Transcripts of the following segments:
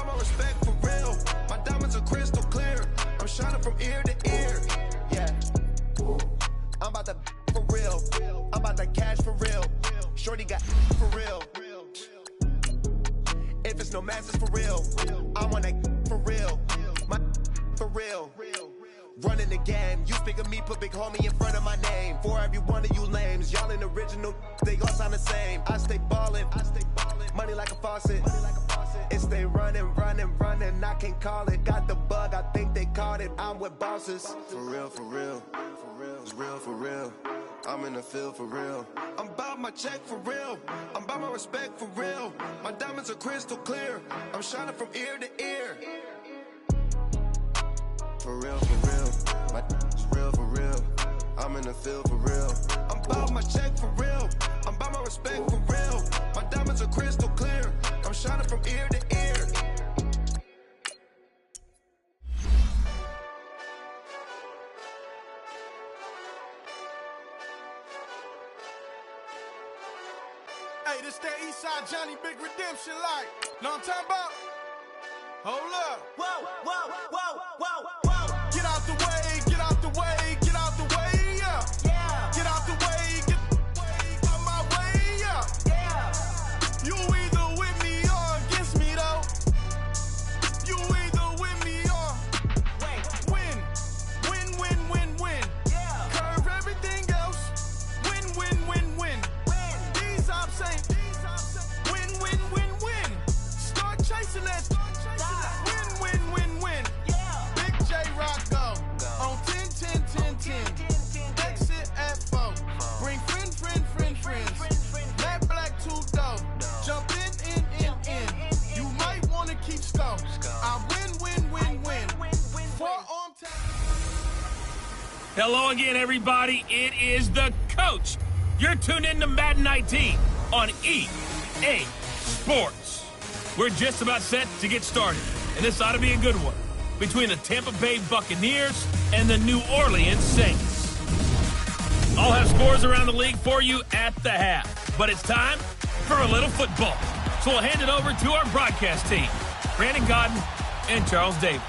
my respect for real. My diamonds are crystal clear. I'm shining from ear to ear. Yeah. I'm about to for real. I'm about to cash for real. Shorty got for real. If it's no masters for real, I want that for real. My for real. Running the game. You speak of me, put big homie in front of my name. For every one of you lames, y'all in original, they all sound the same. I stay ballin', money like a faucet. It stay running, I can't call it. Got the bug, I think they caught it. I'm with bosses. For real, it's real for real. I'm in the field for real. I'm about my check for real. I'm about my respect for real. My diamonds are crystal clear. I'm shining from ear to ear. For real, my is real for real. I'm in the field for real. I'm about my check for real. I'm about my respect for real. My diamonds are crystal clear. I'm shining from ear to ear. Hey, this that Eastside Johnny Big Redemption like. Know what I'm talking about? Hold up. Whoa, whoa, whoa, whoa, whoa. Get out the way, get out the way, get out the way, yeah. Yeah. Get out the way, get out my way, yeah. Yeah. You either with me or against me, though. You either with me or win. Win. Yeah. Curve everything else. Win. These ops ain't. Win. Start chasing that. Win. Yeah. Big J Rocco on 10. Exit at 4. Bring friends. Matt Black 2 dough. Jump in. You might wanna keep score. I win. Forearm tap. Hello again, everybody. It is the coach. You're tuned in to Madden 19 on EA Sports. We're just about set to get started, and this ought to be a good one between the Tampa Bay Buccaneers and the New Orleans Saints. I'll have scores around the league for you at the half, but it's time for a little football. So we'll hand it over to our broadcast team, Brandon Godden and Charles Davis.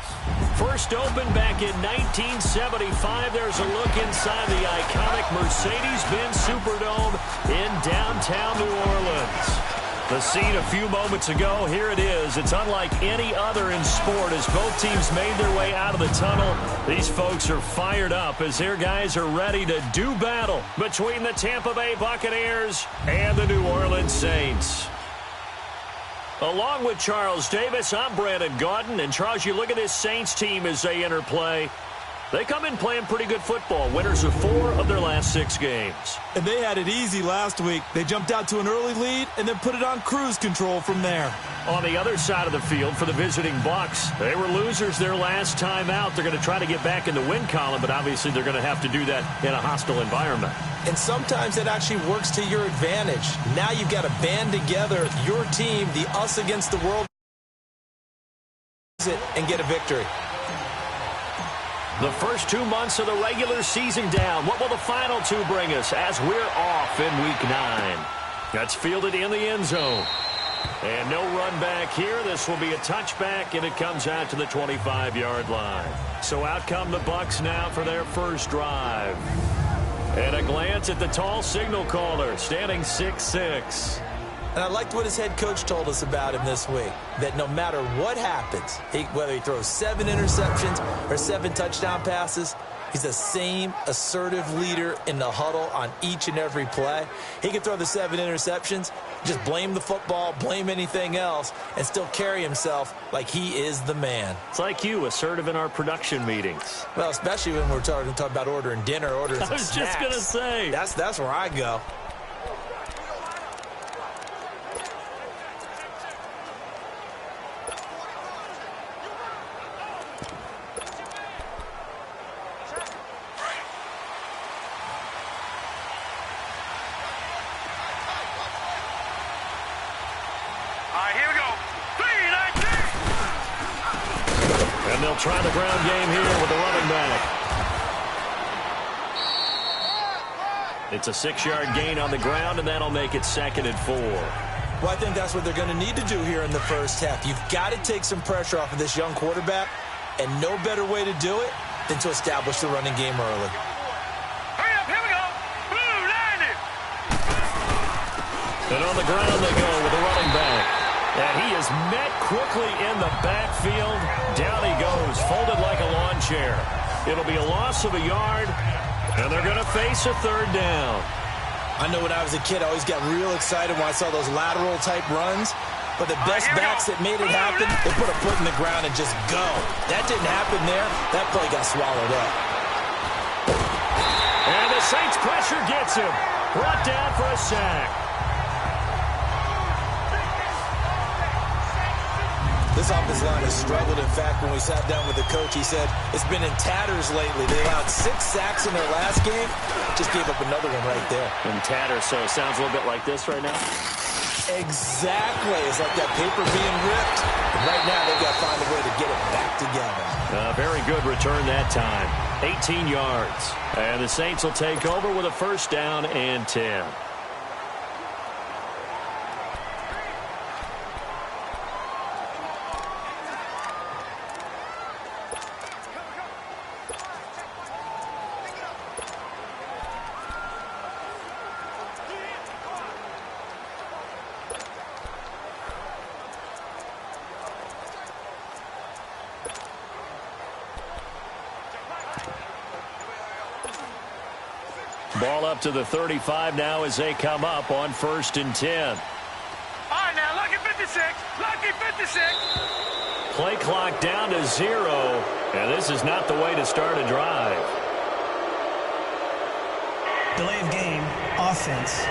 First opened back in 1975. There's a look inside the iconic Mercedes-Benz Superdome in downtown New Orleans. The scene a few moments ago, here it is. It's unlike any other in sport as both teams made their way out of the tunnel. These folks are fired up as their guys are ready to do battle between the Tampa Bay Buccaneers and the New Orleans Saints. Along with Charles Davis, I'm Brandon Gaudin. And, Charles, you look at this Saints team as they enter play. They come in playing pretty good football, winners of 4 of their last 6 games. And they had it easy last week. They jumped out to an early lead and then put it on cruise control from there. On the other side of the field for the visiting Bucs, they were losers their last time out. They're going to try to get back in the win column, but obviously they're going to have to do that in a hostile environment. And sometimes it actually works to your advantage. Now you've got to band together your team, the us against the world, and get a victory. The first 2 months of the regular season down. What will the final 2 bring us as we're off in Week 9? That's fielded in the end zone. And no run back here. This will be a touchback, and it comes out to the 25-yard line. So out come the Bucs now for their first drive. And a glance at the tall signal caller, standing 6'6". And I liked what his head coach told us about him this week, that no matter what happens, whether he throws 7 interceptions or 7 touchdown passes, he's the same assertive leader in the huddle on each and every play. He can throw the 7 interceptions, just blame the football, blame anything else, and still carry himself like he is the man. It's like you, assertive in our production meetings. Well, especially when we're talking about ordering dinner, ordering some snacks. I was just going to say. That's where I go. And they'll try the ground game here with the running back. It's a 6-yard gain on the ground, and that'll make it 2nd and 4. Well, I think that's what they're going to need to do here in the first half. You've got to take some pressure off of this young quarterback, and no better way to do it than to establish the running game early. Hurry up, here we go. Blue, line it. And on the ground they go with the running back. And he is met quickly in the backfield. Down he goes, folded like a lawn chair. It'll be a loss of a yard, and they're going to face a third down. I know when I was a kid, I always got real excited when I saw those lateral-type runs. But the best backs that made it happen, they put a foot in the ground and just go. That didn't happen there. That play got swallowed up. And the Saints pressure gets him. Brought down for a sack. This offensive line has struggled. In fact, when we sat down with the coach, he said it's been in tatters lately. They allowed 6 sacks in their last game. Just gave up another one right there. In tatters, so it sounds a little bit like this right now. Exactly. It's like that paper being ripped. And right now, they've got to find a way to get it back together. Very good return that time. 18 yards. And the Saints will take over with a first down and 10. Ball up to the 35 now as they come up on 1st and 10. All right, now, lucky 56. Lucky 56. Play clock down to 0, and this is not the way to start a drive. Delay of game, offense.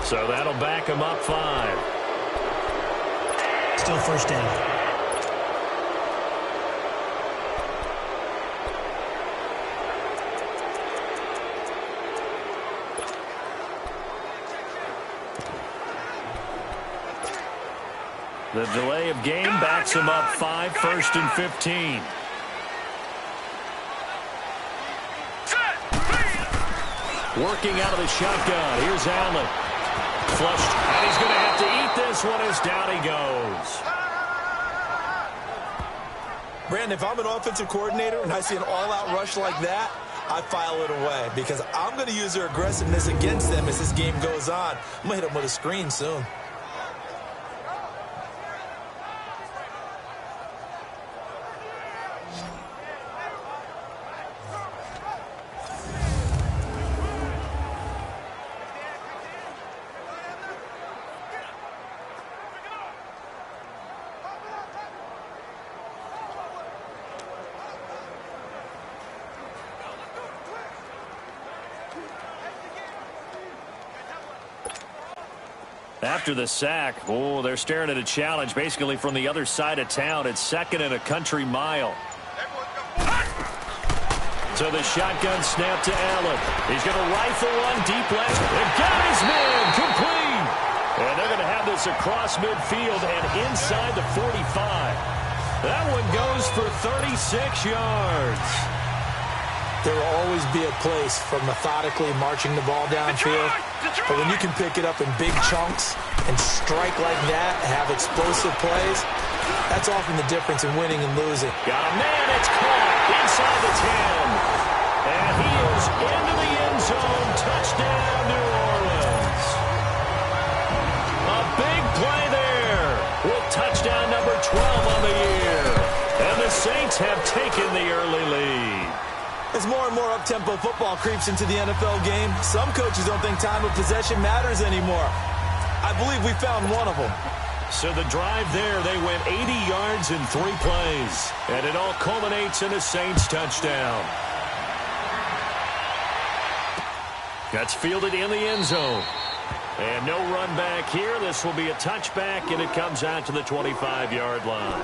So that'll back them up 5. Still first down. The delay of game backs him up 5, 1st and 15. Working out of the shotgun. Here's Allen. Flushed. And he's going to have to eat this one as down he goes. Brandon, if I'm an offensive coordinator and I see an all-out rush like that, I file it away because I'm going to use their aggressiveness against them as this game goes on. I'm going to hit them with a screen soon. After the sack, they're staring at a challenge basically from the other side of town. It's 2nd and a country mile. So the shotgun snap to Allen. He's going to rifle one deep left. And got his man complete. And they're going to have this across midfield and inside the 45. That one goes for 36 yards. There will always be a place for methodically marching the ball downfield. But when you can pick it up in big chunks and strike like that, have explosive plays, that's often the difference in winning and losing. Got a man, it's caught inside the 10. And he is into the end zone. Touchdown, New Orleans. A big play there with touchdown number 12 on the year. And the Saints have taken the early lead. As more and more up-tempo football creeps into the NFL game, some coaches don't think time of possession matters anymore. I believe we found one of them. So the drive there, they went 80 yards in 3 plays. And it all culminates in a Saints touchdown. That's fielded in the end zone. And no run back here. This will be a touchback, and it comes out to the 25-yard line.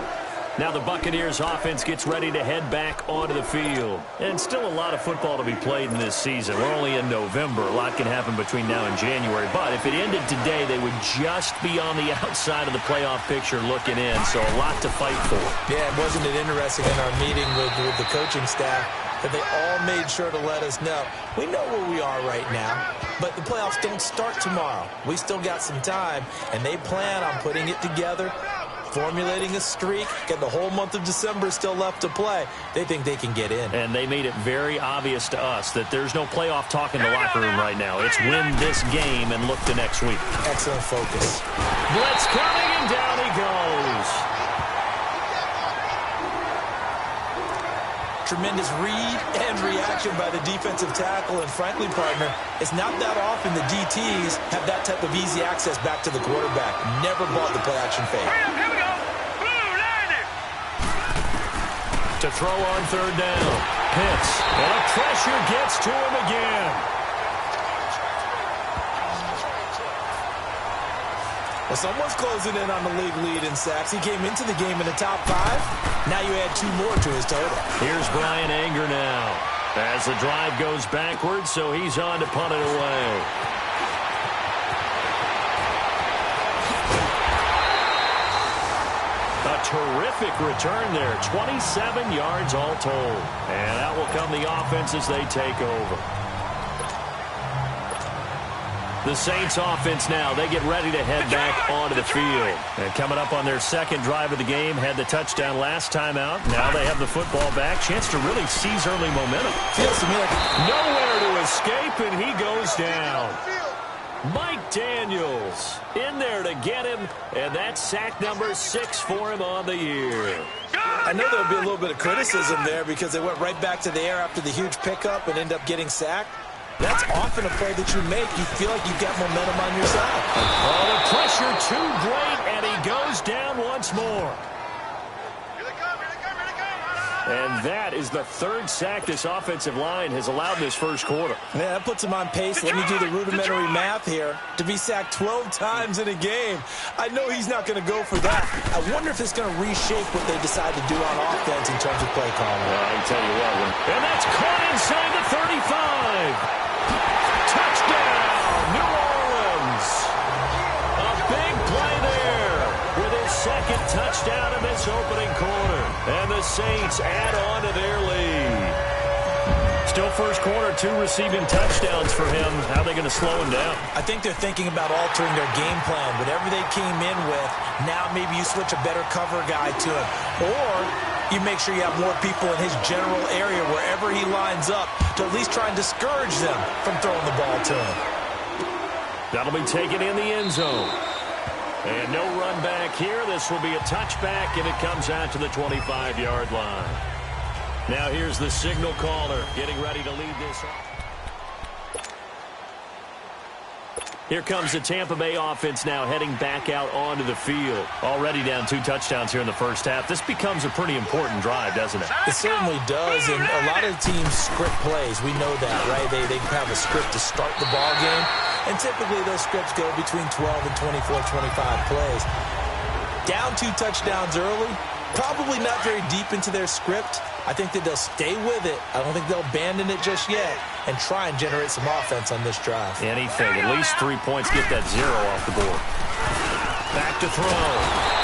Now the Buccaneers offense gets ready to head back onto the field. And still a lot of football to be played in this season. We're only in November. A lot can happen between now and January. But if it ended today, they would just be on the outside of the playoff picture looking in. So a lot to fight for. Yeah, wasn't it interesting in our meeting with the coaching staff? that they all made sure to let us know. We know where we are right now, but the playoffs don't start tomorrow. We still got some time, and they plan on putting it together, formulating a streak, and the whole month of December still left to play. They think they can get in. And they made it very obvious to us that there's no playoff talk in the locker room right now. It's win this game and look to next week. Excellent focus. Blitz coming, and down he goes. Tremendous read and reaction by the defensive tackle, and frankly, partner, it's not that often the DTs have that type of easy access back to the quarterback. Never bought the play-action fake. Here we go. Blue line it. To throw on third down. Pitts. And the pressure gets to him again. Well, someone's closing in on the league lead in sacks. He came into the game in the top 5. Now you add 2 more to his total. Here's Brian Anger now. As the drive goes backwards, so he's on to punt it away. A terrific return there. 27 yards all told. And out will come the offense as they take over. The Saints offense now, they get ready to head back onto the field. And coming up on their second drive of the game, had the touchdown last time out. Now they have the football back. Chance to really seize early momentum. Feels to me like nowhere to escape, and he goes down. Mike Daniels in there to get him, and that's sack number 6 for him on the year. I know there'll be a little bit of criticism there because they went right back to the air after the huge pickup and end up getting sacked. That's often a play that you make. You feel like you've got momentum on your side. Oh, the pressure too great, and he goes down once more. And that is the 3rd sack this offensive line has allowed this first quarter. Yeah, that puts him on pace. Let me do the rudimentary math here. To be sacked 12 times in a game, I know he's not going to go for that. I wonder if it's going to reshape what they decide to do on offense in terms of play calling. Well, I can tell you what. And that's caught inside the 35. Touchdown, New Orleans. A big play there with his 2nd touchdown in this opening quarter. And the Saints add on to their lead. Still first quarter, 2 receiving touchdowns for him. How are they going to slow him down? I think they're thinking about altering their game plan. Whatever they came in with, now maybe you switch a better cover guy to him. Or you make sure you have more people in his general area wherever he lines up to at least try and discourage them from throwing the ball to him. That'll be taken in the end zone. And no run back here. This will be a touchback, and it comes out to the 25-yard line. Now here's the signal caller getting ready to lead this off. Here comes the Tampa Bay offense now heading back out onto the field. Already down 2 touchdowns here in the first half. This becomes a pretty important drive, doesn't it? It certainly does, and a lot of teams script plays. We know that, right? They have a script to start the ball game, and typically those scripts go between 12 and 24, 25 plays. Down 2 touchdowns early, probably not very deep into their script. I think that they'll stay with it. I don't think they'll abandon it just yet and try and generate some offense on this drive. Anything. At least 3 points. Get that 0 off the board. Back to throw.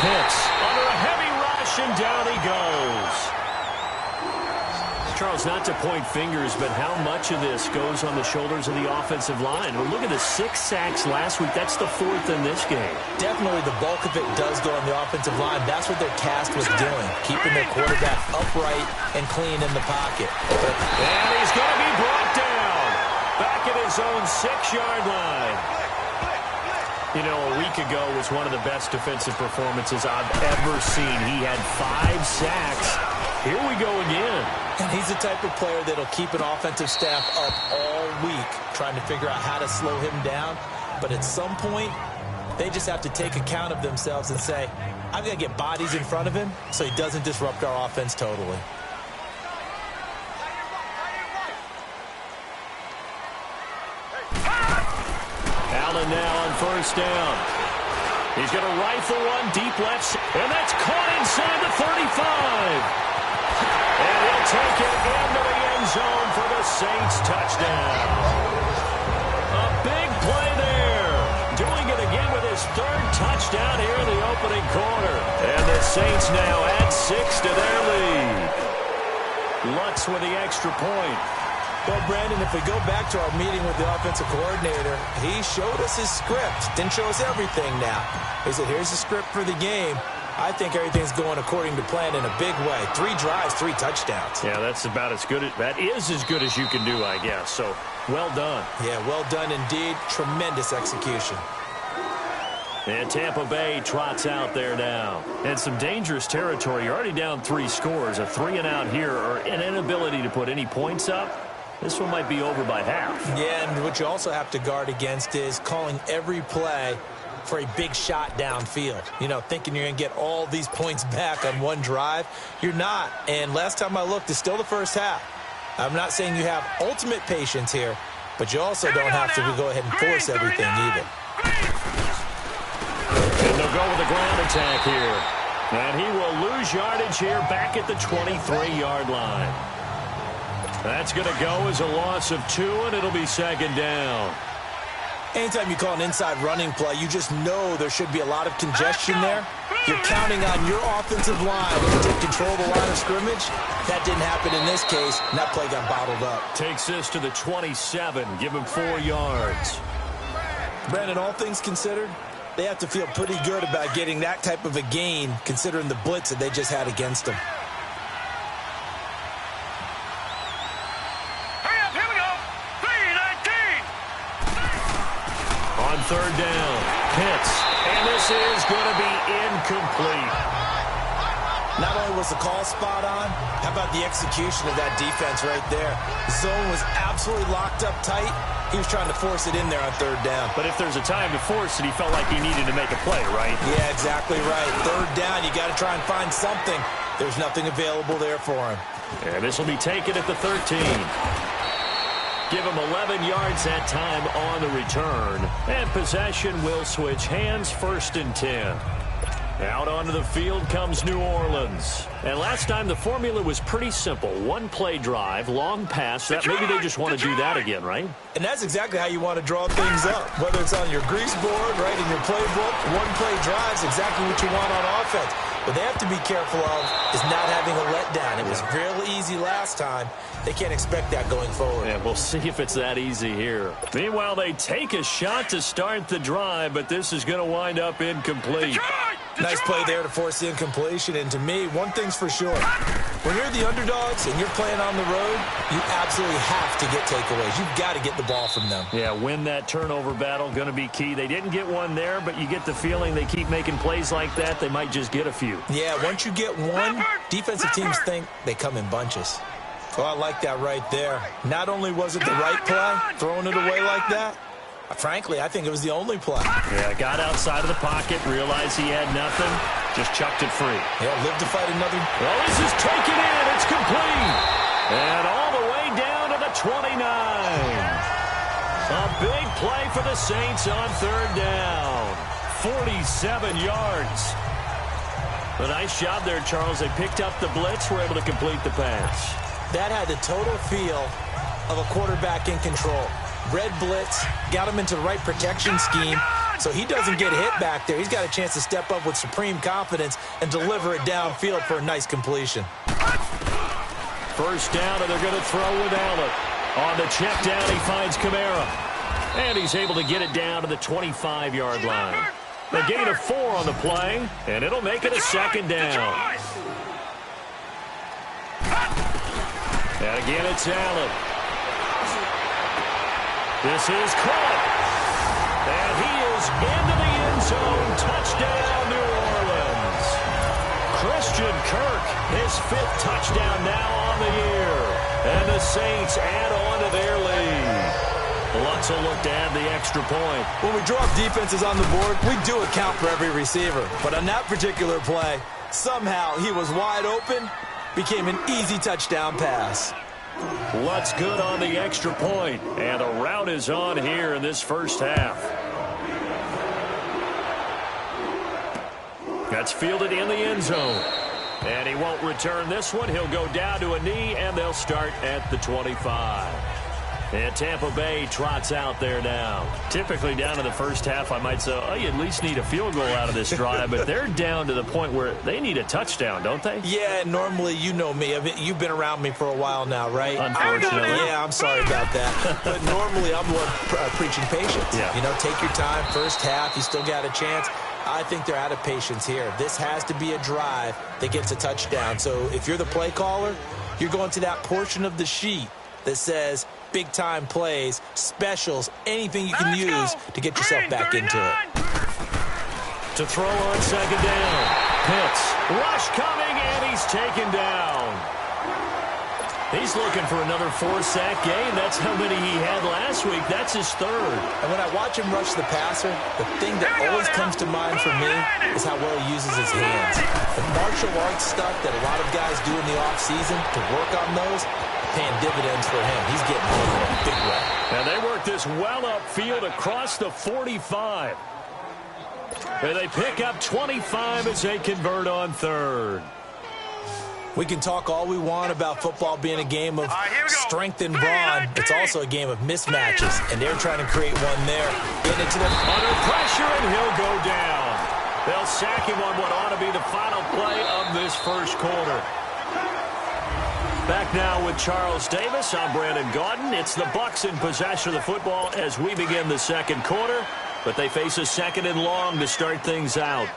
Pitts under a heavy rush, and down he goes. Charles, not to point fingers, but how much of this goes on the shoulders of the offensive line? Well, look at the 6 sacks last week. That's the 4th in this game. Definitely the bulk of it does go on the offensive line. That's what they're tasked with doing, keeping their quarterback upright and clean in the pocket. And he's going to be brought down back at his own 6-yard line. You know, a week ago was one of the best defensive performances I've ever seen. He had 5 sacks. Here we go again. And he's the type of player that'll keep an offensive staff up all week trying to figure out how to slow him down. But at some point, they just have to take account of themselves and say, I've got to get bodies in front of him so he doesn't disrupt our offense totally. Allen now on first down. He's going to rifle one deep left, and that's caught inside the 35. And he'll take it into the end zone for the Saints touchdown. A big play there. Doing it again with his 3rd touchdown here in the opening quarter. And the Saints now add 6 to their lead. Lutz with the extra point. Well, Brandon, if we go back to our meeting with the offensive coordinator, he showed us his script. Didn't show us everything now. He said, here's the script for the game. I think everything's going according to plan in a big way. 3 drives, 3 touchdowns. Yeah, that's about as good. That is as good as you can do, I guess. So, well done. Yeah, well done indeed. Tremendous execution. And Tampa Bay trots out there now. And some dangerous territory. You're already down 3 scores. A 3-and-out here, or an inability to put any points up. This one might be over by half. Yeah, and what you also have to guard against is calling every play for a big shot downfield. You know, thinking you're going to get all these points back on one drive. You're not. And last time I looked, it's still the first half. I'm not saying you have ultimate patience here, but you also don't have to go ahead and force everything either. And they'll go with a ground attack here. And he will lose yardage here back at the 23-yard line. That's going to go as a loss of 2, and it'll be 2nd down. Anytime you call an inside running play, you just know there should be a lot of congestion there. You're counting on your offensive line to take control of the line of scrimmage. That didn't happen in this case, and that play got bottled up. Takes this to the 27, give him 4 yards. Brandon, all things considered, they have to feel pretty good about getting that type of a gain, considering the blitz that they just had against them. On 3rd down, Pitts, and this is going to be incomplete. Not only was the call spot on, how about the execution of that defense right there? The zone was absolutely locked up tight. He was trying to force it in there on 3rd down. But if there's a time to force it, he felt like he needed to make a play, right? Yeah, exactly right. 3rd down, you got to try and find something. There's nothing available there for him. And this will be taken at the 13. Give him 11 yards that time on the return. And possession will switch hands, 1st and 10. Out onto the field comes New Orleans. And last time the formula was pretty simple. 1-play drive, long pass. That maybe they just want to do that again, right? And that's exactly how you want to draw things up. Whether it's on your grease board, right, in your playbook, 1-play drive is exactly what you want on offense. What they have to be careful of is not having a letdown. It was real easy last time. They can't expect that going forward. Yeah, we'll see if it's that easy here. Meanwhile, they take a shot to start the drive, but this is going to wind up incomplete. Nice play there to force the incompletion. And to me, one thing's for sure. When you're the underdogs and you're playing on the road, you absolutely have to get takeaways. You've got to get the ball from them. Yeah, win that turnover battle, going to be key. They didn't get one there, but you get the feeling they keep making plays like that, they might just get a few. Yeah, once you get one, defensive teams think they come in bunches. Oh, I like that right there. Not only was it the right play, throwing it away like that, frankly, I think it was the only play. Yeah, got outside of the pocket, realized he had nothing, just chucked it free. Yeah, lived to fight another. Well, this is taken in. It's complete. And all the way down to the 29. A big play for the Saints on 3rd down. 47 yards. A nice job there, Charles. They picked up the blitz, were able to complete the pass. That had the total feel of a quarterback in control. Red blitz, got him into the right protection scheme, so he doesn't get hit back there. He's got a chance to step up with supreme confidence and deliver it downfield for a nice completion. 1st down, and they're going to throw with Allen. On the check down, he finds Kamara. And he's able to get it down to the 25-yard line. A gain of 4 on the play, and it'll make it a 2nd down. And again, it's Allen. This is caught. And he is into the end zone. Touchdown, New Orleans. Christian Kirk, his 5th touchdown now on the year. And the Saints add on to their lead. Lutz will look to add the extra point. When we drop defenses on the board, we do account for every receiver. But on that particular play, somehow he was wide open, became an easy touchdown pass. Lutz good on the extra point, and the route is on here in this 1st half. That's fielded in the end zone. And he won't return this one. He'll go down to a knee, and they'll start at the 25. And Tampa Bay trots out there now. Typically down in the first half, I might say, oh, you at least need a field goal out of this drive. But they're down to the point where they need a touchdown, don't they? Yeah, normally, you know me. You've been around me for a while now, right? Unfortunately. Yeah, I'm sorry about that. But normally, I'm the one preaching patience. Yeah. You know, take your time. First half, you still got a chance. I think they're out of patience here. This has to be a drive that gets a touchdown. So if you're the play caller, you're going to that portion of the sheet that says big-time plays, specials, anything you can use to get yourself back into it. To throw on second down. Pitts. Rush coming, and he's taken down. He's looking for another 4-sack game. That's how many he had last week. That's his third. And when I watch him rush the passer, the thing that always comes to mind for me is how well he uses his hands. The martial arts stuff that a lot of guys do in the offseason to work on those, paying dividends for him. He's getting home in a big way. And they work this well upfield across the 45. And they pick up 25 as they convert on third. We can talk all we want about football being a game of strength and brawn. It's also a game of mismatches, and they're trying to create one there. Getting into the under pressure, and he'll go down. They'll sack him on what ought to be the final play of this first quarter. Back now with Charles Davis. I'm Brandon Gaudin. It's the Bucs in possession of the football as we begin the second quarter, but they face a second and long to start things out.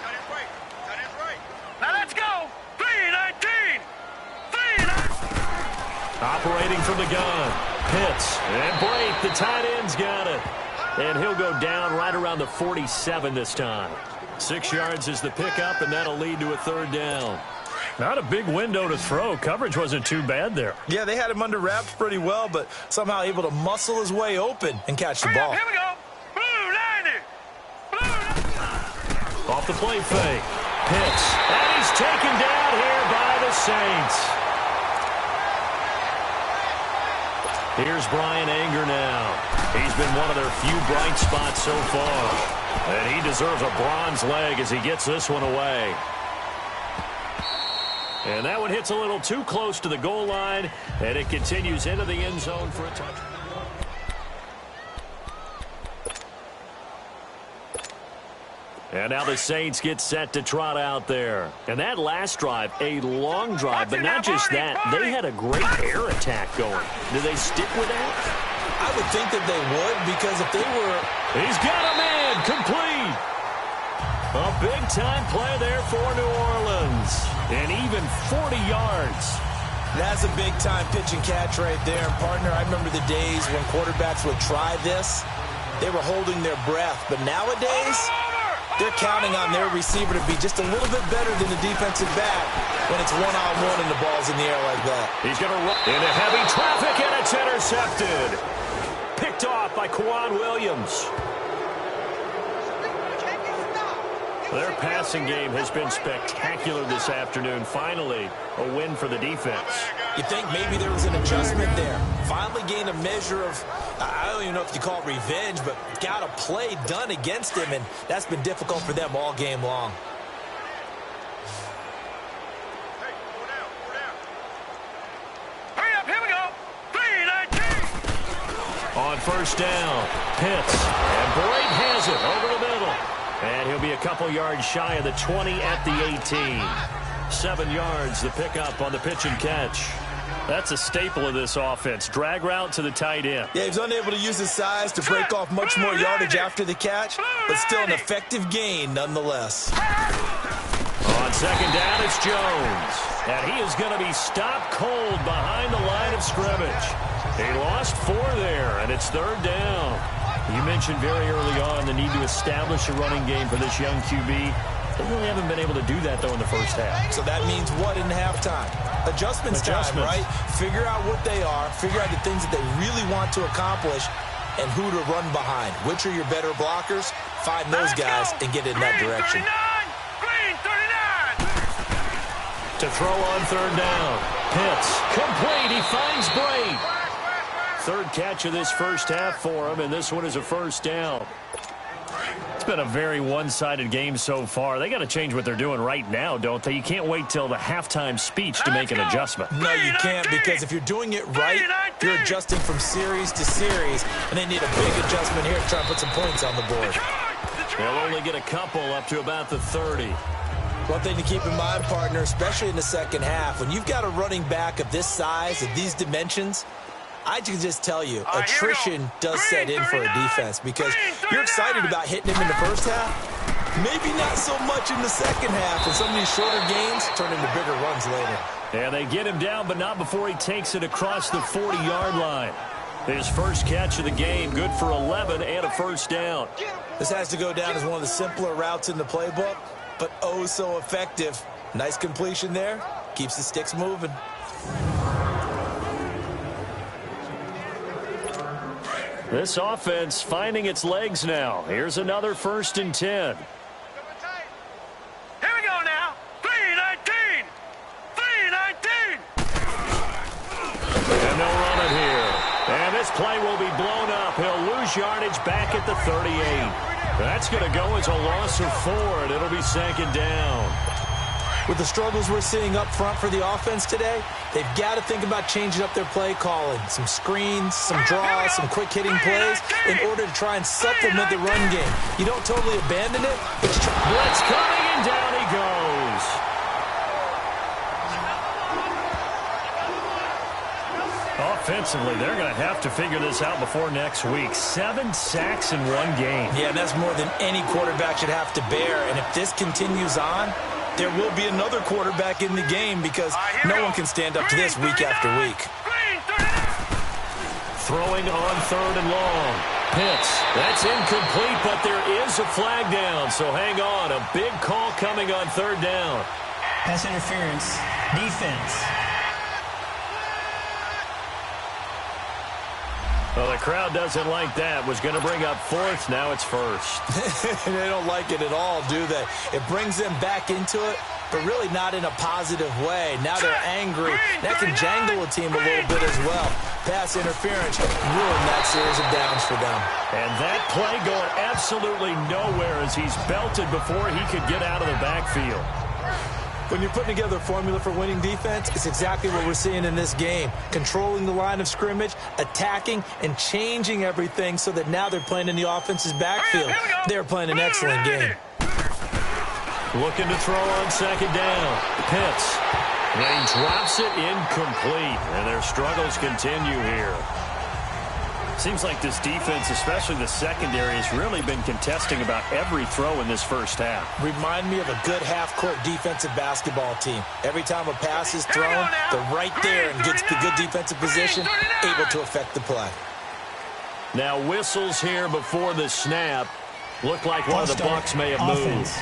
Now let's go. 3-19. Operating from the gun. Pitts and Blake, the tight end's got it. And he'll go down right around the 47 this time. 6 yards is the pickup, and that'll lead to a third down. Not a big window to throw. Coverage wasn't too bad there. Yeah, they had him under wraps pretty well, but somehow able to muscle his way open and catch the ball. Here we go. Blue 90. Off the play fake. Pitts. And he's taken down here by the Saints. Here's Brian Anger now. He's been one of their few bright spots so far. And he deserves a bronze leg as he gets this one away. And that one hits a little too close to the goal line, and it continues into the end zone for a touchdown. And now the Saints get set to trot out there. And that last drive, a long drive, but not just that. They had a great air attack going. Do they stick with that? I would think that they would, because if they were... He's got a man, complete. A big-time play there for New Orleans. And even 40 yards. That's a big-time pitch and catch right there. And, partner, I remember the days when quarterbacks would try this. They were holding their breath. But nowadays, they're counting on their receiver to be just a little bit better than the defensive back when it's one-on-one and the ball's in the air like that. He's going to run into heavy traffic, and it's intercepted. Picked off by Kwan Williams. Their passing game has been spectacular this afternoon. Finally, a win for the defense. You think maybe there was an adjustment there. Finally gained a measure of, I don't even know if you call it revenge, but got a play done against him, and that's been difficult for them all game long. Hurry up, here we go. 3-19. On first down, Pitts, and Blake has it over the middle. And he'll be a couple yards shy of the 20 at the 18. 7 yards, the pickup on the pitch and catch. That's a staple of this offense. Drag route to the tight end. Yeah, he's unable to use his size to break off much more yardage after the catch, but still an effective gain nonetheless. On second down, it's Jones. And he is going to be stopped cold behind the line of scrimmage. He lost 4 there, and it's third down. You mentioned very early on the need to establish a running game for this young QB. They really haven't been able to do that, though, in the first half. So that means what in halftime? Adjustments time, right? Figure out what they are, figure out the things that they really want to accomplish, and who to run behind. Which are your better blockers? Find those guys and get in that direction. Green 39. To throw on third down. Pitts, complete. He finds Brate. Third catch of this first half for him, and this one is a first down. It's been a very one-sided game so far. They got to change what they're doing right now, don't they? You can't wait till the halftime speech to make an adjustment. No, you can't, because if you're doing it right, you're adjusting from series to series, and they need a big adjustment here to try and put some points on the board. They'll only get a couple up to about the 30. One thing to keep in mind, partner, especially in the second half, when you've got a running back of this size, of these dimensions, I can just tell you, attrition does set in for a defense, because you're excited about hitting him in the first half, maybe not so much in the second half, and some of these shorter gains turn into bigger runs later. And they get him down, but not before he takes it across the 40-yard line. His first catch of the game, good for 11 and a first down. This has to go down as one of the simpler routes in the playbook, but oh so effective. Nice completion there. Keeps the sticks moving. This offense finding its legs now. Here's another 1st and 10. Here we go now. 3-19. 3-19. And they'll run it here. And this play will be blown up. He'll lose yardage back at the 38. That's going to go as a loss of 4, and it'll be 2nd down. With the struggles we're seeing up front for the offense today, they've got to think about changing up their play calling. Some screens, some draws, some quick-hitting plays in order to try and supplement the run game. You don't totally abandon it, but you try. Blitz coming, and down he goes. Offensively, they're going to have to figure this out before next week. 7 sacks in one game. Yeah, that's more than any quarterback should have to bear. And if this continues on, there will be another quarterback in the game, because no one can stand up to this week after week. Throwing on 3rd and long. Pitts. That's incomplete, but there is a flag down. So hang on. A big call coming on 3rd down. Pass interference. Defense. Well, the crowd doesn't like that. Was going to bring up 4th. Now it's 1st. They don't like it at all, do they? It brings them back into it, but really not in a positive way. Now they're angry. That can jangle a team a little bit as well. Pass interference ruined that series of downs for them. And that play going absolutely nowhere as he's belted before he could get out of the backfield. When you're putting together a formula for winning defense, it's exactly what we're seeing in this game. Controlling the line of scrimmage, attacking, and changing everything so that now they're playing in the offense's backfield. They're playing an excellent game. Looking to throw on 2nd down. Pitts. And he drops it incomplete. And their struggles continue here. Seems like this defense, especially the secondary, has really been contesting about every throw in this first half. Remind me of a good half-court defensive basketball team. Every time a pass is thrown, they're right there and gets the good defensive position, able to affect the play. Now whistles here before the snap. Look like one of the Bucs may have moved.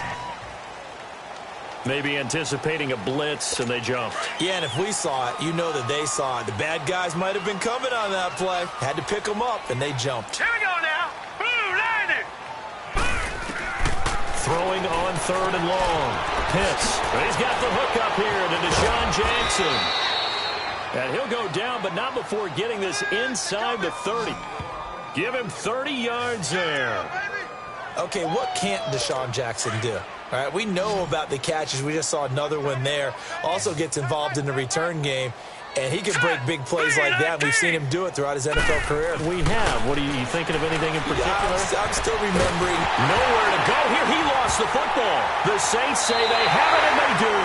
Maybe anticipating a blitz, and they jumped. Yeah, and if we saw it, you know that they saw it. The bad guys might have been coming on that play. Had to pick them up, and they jumped. Here we go now. Landing. Throwing on 3rd and long. Pitts. He's got the hook up here to Deshaun Jackson. And he'll go down, but not before getting this inside the 30. Give him 30 yards there. Okay, what can't Deshaun Jackson do? All right, we know about the catches. We just saw another one there. Also gets involved in the return game, and he can break big plays like that. We've seen him do it throughout his NFL career. We have. What are you thinking of anything in particular? I'm still remembering. Nowhere to go here. He lost the football. The Saints say they have it, and they do.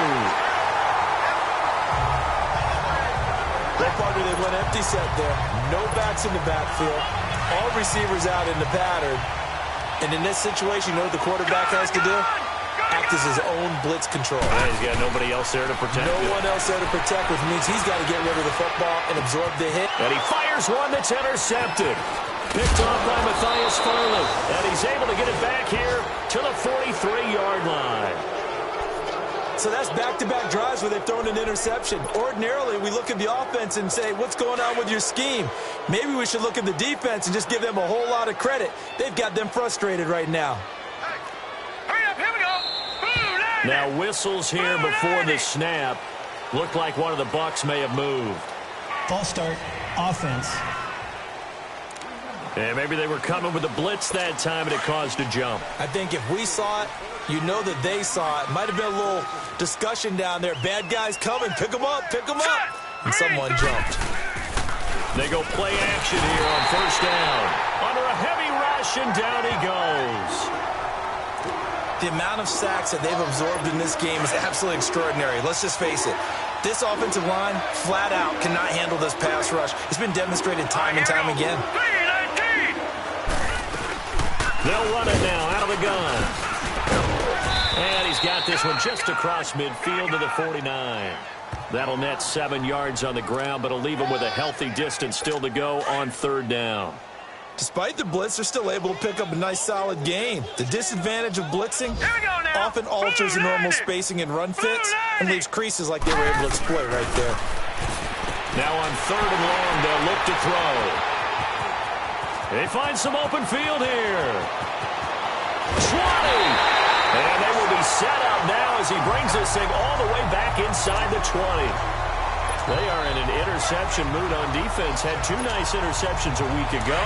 That partner, they went empty set there. No backs in the backfield. All receivers out in the pattern. And in this situation, you know what the quarterback has to do? Act as his own blitz control. Yeah, he's got nobody else there to protect No one else there to protect, which means he's got to get rid of the football and absorb the hit. And he fires one that's intercepted. Picked off by Matthias Farley. And he's able to get it back here to the 43-yard line. So that's back-to-back drives where they've thrown an interception. Ordinarily, we look at the offense and say, what's going on with your scheme? Maybe we should look at the defense and just give them a whole lot of credit. They've got them frustrated right now. Hurry up, here we go. Now whistles here before the snap. Looked like one of the Bucs may have moved. False start. Offense. And maybe they were coming with a blitz that time, and it caused a jump. I think if we saw it, you know that they saw it. Might have been a little discussion down there. Bad guys coming. Pick them up. Pick them up. And someone jumped. They go play action here on first down. Under a heavy rush, and down he goes. The amount of sacks that they've absorbed in this game is absolutely extraordinary. Let's just face it. This offensive line, flat out, cannot handle this pass rush. It's been demonstrated time and time again. They'll run it now out of the gun. And he's got this one just across midfield to the 49. That'll net 7 yards on the ground, but it'll leave him with a healthy distance still to go on third down. Despite the blitz, they're still able to pick up a nice, solid gain. The disadvantage of blitzing often alters the normal spacing and run fits and leaves creases like they were able to exploit right there. Now on third and long, they'll look to throw. They find some open field here. 20! And they will be set up now as he brings this thing all the way back inside the 20. They are in an interception mood on defense. Had 2 nice interceptions a week ago.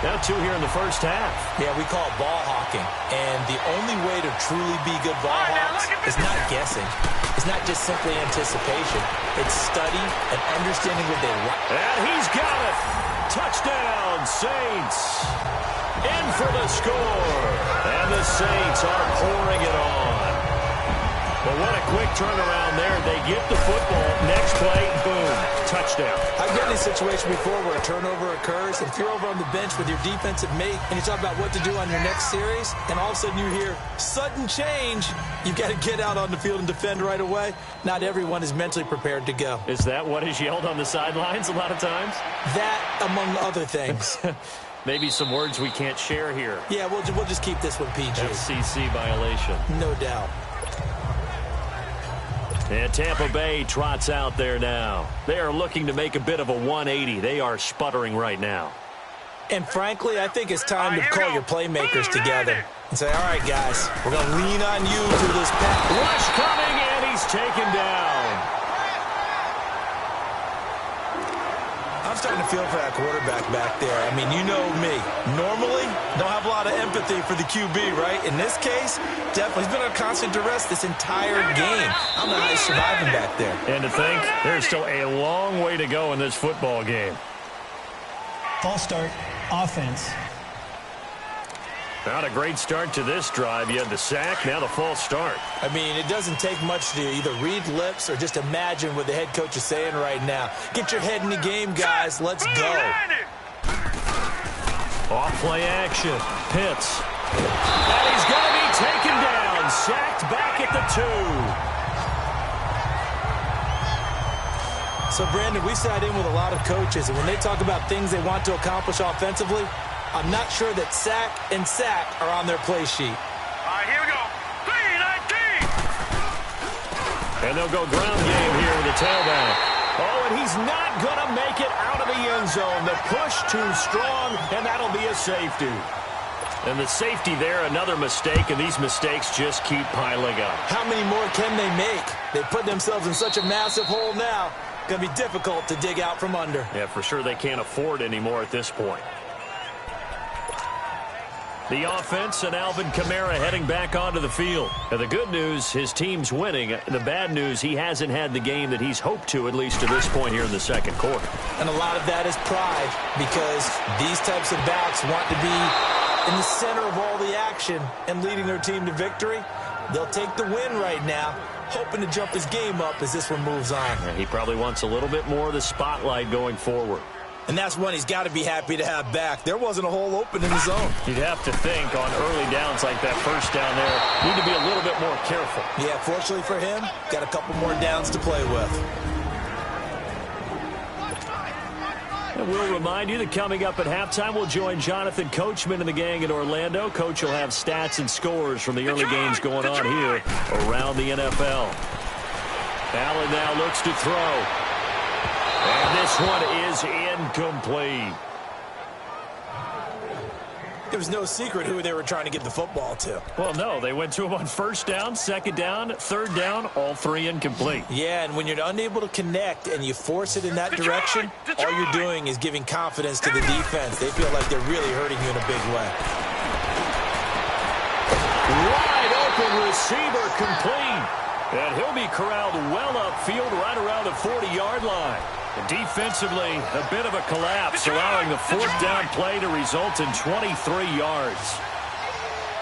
Now 2 here in the first half. Yeah, we call it ball hawking. And the only way to truly be good ball hawks is not guessing. It's not just simply anticipation. It's study and understanding what they want. And he's got it. Touchdown, Saints. In for the score. And the Saints are pouring it on. But what a quick turnaround there. They get the football. Next play, boom, touchdown. I've been in a situation before where a turnover occurs, and if you're over on the bench with your defensive mate and you talk about what to do on your next series, and all of a sudden you hear sudden change, you've got to get out on the field and defend right away. Not everyone is mentally prepared to go. Is that what is yelled on the sidelines a lot of times? That, among other things. Maybe some words we can't share here. Yeah, we'll just keep this one PG. FCC violation. No doubt. And Tampa Bay trots out there now. They are looking to make a bit of a 180. They are sputtering right now. And frankly, I think it's time to call your playmakers together and say, all right, guys, we're going to lean on you through this pass. Rush coming, and he's taken down. I'm starting to feel for that quarterback back there. I mean, you know me. Normally, don't have a lot of empathy for the QB, right? In this case, definitely. He's been under constant duress this entire game. I don't know how he's surviving back there. And to think, there's still a long way to go in this football game. False start, offense. Not a great start to this drive. You had the sack, now the false start. I mean, it doesn't take much to either read lips or just imagine what the head coach is saying right now. Get your head in the game, guys. Let's go. Off play action. Pitts. And he's going to be taken down. Sacked back at the 2. So, Brandon, we sat in with a lot of coaches, and when they talk about things they want to accomplish offensively, I'm not sure that sack and sack are on their play sheet. All right, here we go. 3-19. And they'll go ground game here with the tailback. Oh, and he's not going to make it out of the end zone. The push too strong, and that'll be a safety. And the safety there, another mistake, and these mistakes just keep piling up. How many more can they make? They put themselves in such a massive hole now. Going to be difficult to dig out from under. Yeah, for sure they can't afford anymore at this point. The offense and Alvin Kamara heading back onto the field. Now, the good news, his team's winning. The bad news, he hasn't had the game that he's hoped to, at least to this point here in the second quarter. And a lot of that is pride, because these types of bouts want to be in the center of all the action and leading their team to victory. They'll take the win right now, hoping to jump his game up as this one moves on. And he probably wants a little bit more of the spotlight going forward. And that's one he's got to be happy to have back. There wasn't a hole open in the zone. You'd have to think on early downs like that first down there, need to be a little bit more careful. Yeah, fortunately for him, got a couple more downs to play with. And we'll remind you that coming up at halftime, we'll join Jonathan Coachman and the gang in Orlando. Coach will have stats and scores from the early games going on here around the NFL. Allen now looks to throw. And this one is incomplete. It was no secret who they were trying to get the football to. Well, no, they went to him on first down, second down, third down, all three incomplete. Yeah, and when you're unable to connect and you force it in that direction, all you're doing is giving confidence to the defense. They feel like they're really hurting you in a big way. Wide open receiver complete. And he'll be corralled well upfield right around the 40-yard line. Defensively, a bit of a collapse, allowing the fourth down play to result in 23 yards.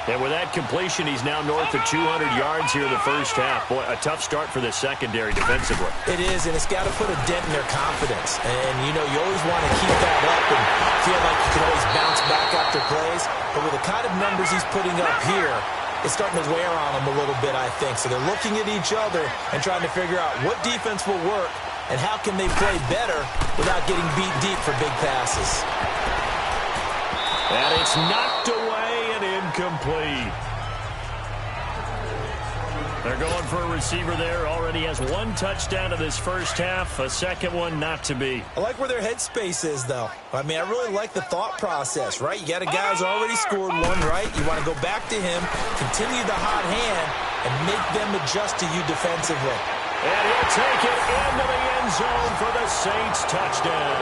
And with that completion, he's now north of 200 yards here in the first half. Boy, a tough start for the secondary defensively. It is, and it's got to put a dent in their confidence. And, you know, you always want to keep that up and feel like you can always bounce back after plays. But with the kind of numbers he's putting up here, it's starting to wear on them a little bit, I think. So they're looking at each other and trying to figure out what defense will work and how can they play better without getting beat deep for big passes. And it's knocked away and incomplete. They're going for a receiver there. Already has one touchdown in this first half. A second one not to be. I like where their headspace is, though. I mean, I really like the thought process, right? You got a guy who's already scored one, right? You want to go back to him, continue the hot hand, and make them adjust to you defensively. And he'll take it into the end zone for the Saints touchdown.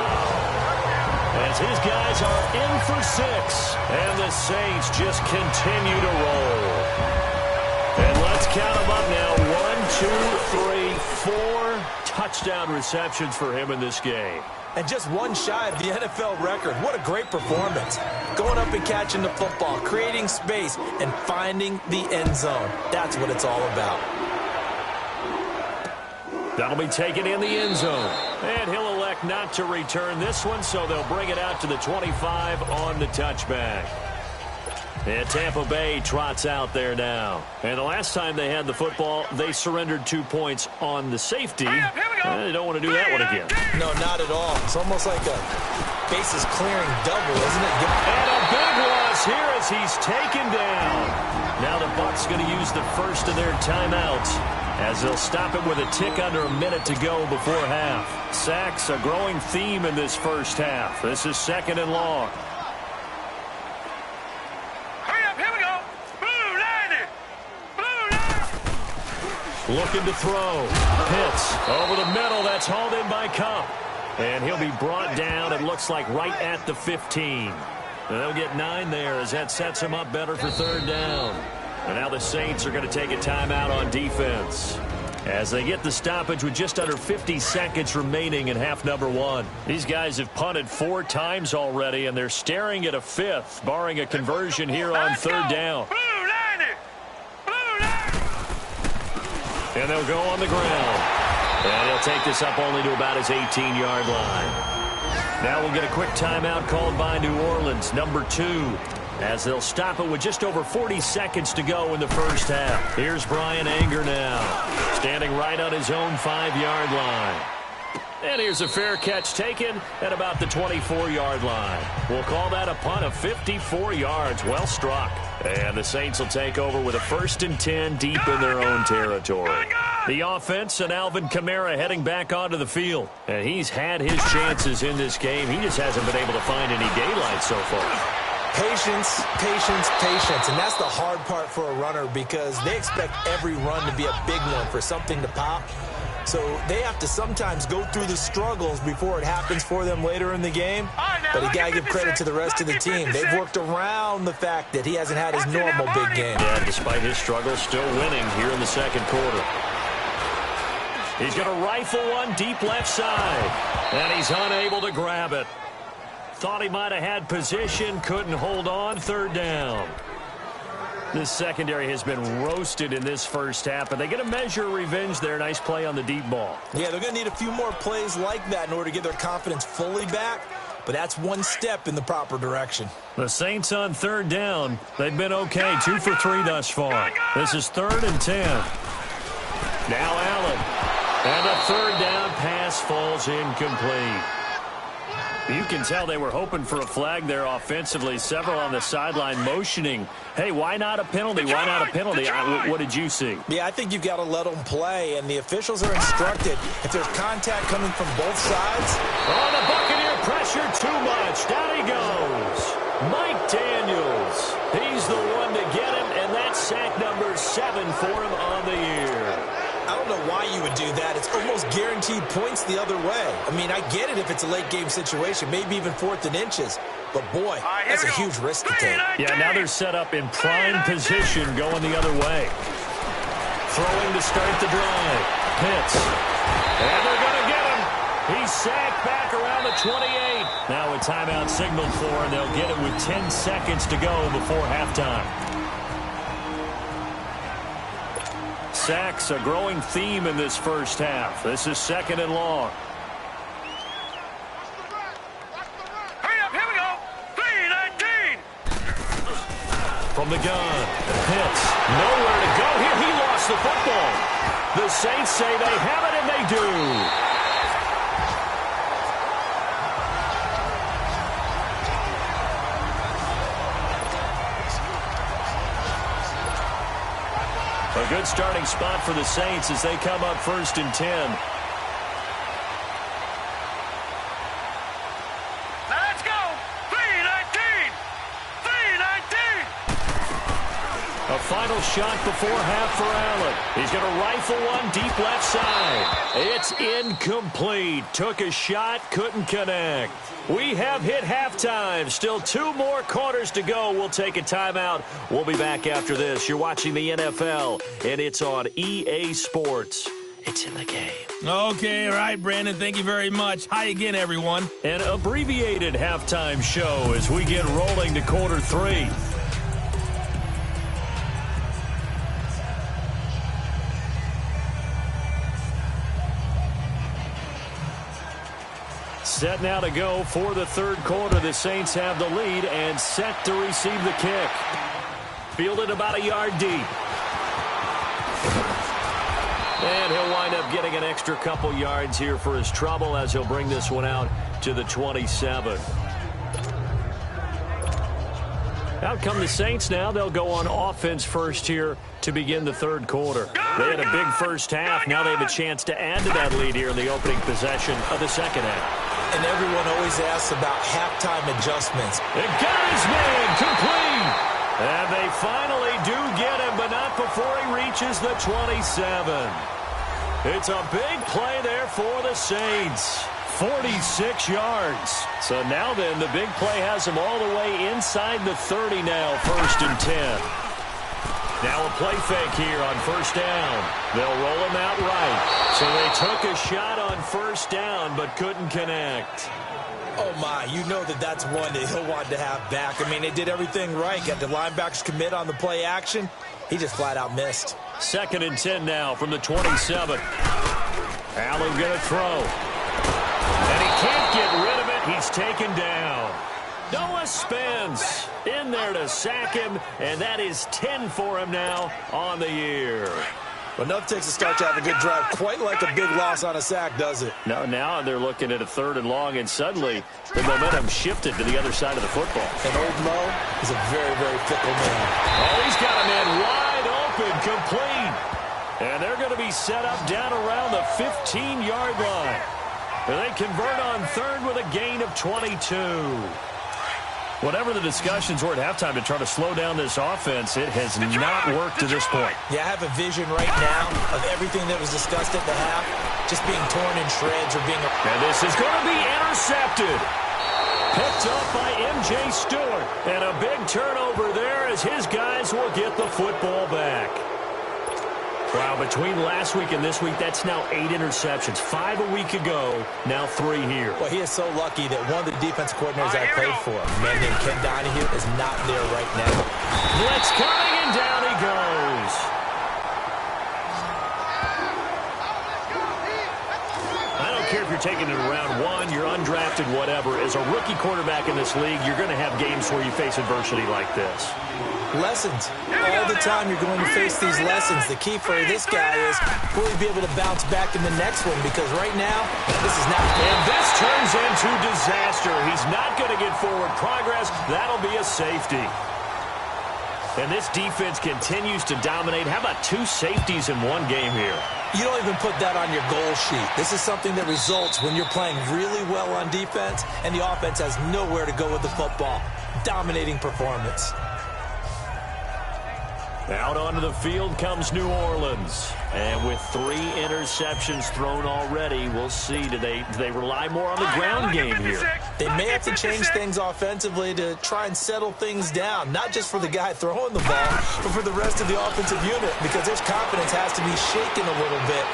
As his guys are in for 6, and the Saints just continue to roll. And let's count them up now. 1, 2, 3, 4 touchdown receptions for him in this game. And just one shy of the NFL record. What a great performance. Going up and catching the football, creating space, and finding the end zone. That's what it's all about. That'll be taken in the end zone. And he'll elect not to return this one, so they'll bring it out to the 25 on the touchback. And Tampa Bay trots out there now. And the last time they had the football, they surrendered 2 points on the safety. They don't want to do that one again. No, not at all. It's almost like a bases clearing double, isn't it? And a big loss here as he's taken down. Now the Bucs going to use the first of their timeouts, as they'll stop it with a tick under a minute to go before half. Sacks, a growing theme in this first half. This is second and long. Hurry up, here we go. Blue line. Blue line. Looking to throw. Pitts over the middle. That's hauled in by Cup. And he'll be brought down, it looks like, right at the 15. And they'll get 9 there as that sets him up better for third down. And now the Saints are going to take a timeout on defense as they get the stoppage with just under 50 seconds remaining in half number 1. These guys have punted 4 times already, and they're staring at a 5th, barring a conversion here on third down. And they'll go on the ground. And he'll take this up only to about his 18-yard line. Now we'll get a quick timeout called by New Orleans, number 2. As they'll stop it with just over 40 seconds to go in the first half. Here's Brian Anger now, standing right on his own 5-yard line. And here's a fair catch taken at about the 24-yard line. We'll call that a punt of 54 yards. Well struck. And the Saints will take over with a 1st and 10 deep in their own territory. The offense and Alvin Kamara heading back onto the field. And he's had his chances in this game. He just hasn't been able to find any daylight so far. Patience, patience, patience. And that's the hard part for a runner because they expect every run to be a big one for something to pop. So they have to sometimes go through the struggles before it happens for them later in the game. But you got to give credit to the rest of the team. They've worked around the fact that he hasn't had his normal big game. Yeah, despite his struggles, still winning here in the second quarter. He's going to rifle one deep left side. And he's unable to grab it. Thought he might have had position, couldn't hold on, third down. This secondary has been roasted in this first half, but they get a measure of revenge there. Nice play on the deep ball. Yeah, they're going to need a few more plays like that in order to get their confidence fully back, but that's one step in the proper direction. The Saints on third down. They've been okay, 2 for 3 thus far. This is 3rd and 10. Now Allen. And a third down pass falls incomplete. You can tell they were hoping for a flag there offensively. Several on the sideline motioning, hey, why not a penalty? Why not a penalty? What did you see? Yeah, I think you've got to let them play, and the officials are instructed. If there's contact coming from both sides. Oh, the Buccaneer pressure too much. Down he goes. Mike Daniels. He's the one to get him, and that's sack number 7 for him on the year. I don't know why you would do that. It's almost guaranteed points the other way. I mean, I get it if it's a late-game situation, maybe even 4th and inches. But, boy, that's a huge risk to take. Yeah, now they're set up in prime position going the other way. Throwing to start the drive. Pitts. And they're going to get him. He's sacked back around the 28. Now a timeout signaled for, and they'll get it with 10 seconds to go before halftime. Sacks, a growing theme in this first half. This is 2nd and long. Hurry up, here we go. 3-19. From the gun, Pitts, nowhere to go here. He lost the football. The Saints say they have it, and they do. A good starting spot for the Saints as they come up 1st and 10. Now let's go. 3-19. 3-19. A final shot before half for Allen. He's going to rifle one deep left side. It's incomplete. Took a shot, couldn't connect. We have hit halftime. Still 2 more quarters to go. We'll take a timeout. We'll be back after this. You're watching the NFL, and it's on EA Sports. It's in the game. Okay, all right, Brandon. Thank you very much. Hi again, everyone. An abbreviated halftime show as we get rolling to quarter 3. Set now to go for the 3rd quarter. The Saints have the lead and set to receive the kick. Fielded about a yard deep. And he'll wind up getting an extra couple yards here for his trouble as he'll bring this one out to the 27. Out come the Saints now. They'll go on offense first here to begin the 3rd quarter. They had a big first half. Now they have a chance to add to that lead here in the opening possession of the 2nd half. And everyone always asks about halftime adjustments. It got his man complete. And they finally do get him, but not before he reaches the 27. It's a big play there for the Saints. 46 yards. So now then, the big play has him all the way inside the 30 now, 1st and 10. Now a play fake here on 1st down. They'll roll him out right. So they took a shot on 1st down, but couldn't connect. Oh, my. You know that's one that he'll want to have back. I mean, they did everything right. Got the linebackers commit on the play action. He just flat out missed. 2nd and 10 now from the 27. Allen going to throw. And he can't get rid of it. He's taken down. Noah Spence in there to sack him, and that is 10 for him now on the year. Well, enough takes a start to have a good drive. Quite like a big loss on a sack, does it? No, now they're looking at a 3rd and long, and suddenly the momentum shifted to the other side of the football. And old Mo is a very, very fickle man. Oh, he's got a man wide open, complete. And they're going to be set up down around the 15-yard line. And they convert on 3rd with a gain of 22. Whatever the discussions were at halftime to try to slow down this offense, it has not worked to this point. Yeah, I have a vision right now of everything that was discussed at the half just being torn in shreds or being... And this is going to be intercepted. Picked up by M.J. Stewart. And a big turnover there as his guys will get the football back. Wow, between last week and this week, that's now 8 interceptions. 5 a week ago, now 3 here. Well, he is so lucky that one of the defense coordinators I played for, a man named Ken Donahue, is not there right now. Blitz coming, and down he goes. I don't care if you're taking it in round 1, you're undrafted, whatever. As a rookie quarterback in this league, you're going to have games where you face adversity like this. Lessons. All the time you're going to face these lessons. The key for this guy is will he be able to bounce back in the next one? Because right now, this is not... And this turns into disaster. He's not going to get forward progress. That'll be a safety. And this defense continues to dominate. How about 2 safeties in one game here? You don't even put that on your goal sheet. This is something that results when you're playing really well on defense and the offense has nowhere to go with the football. dominating performance. Out onto the field comes New Orleans. And with 3 interceptions thrown already, we'll see. Do they rely more on the ground game here? They may have to change things offensively to try and settle things down, not just for the guy throwing the ball, but for the rest of the offensive unit, because their confidence has to be shaken a little bit.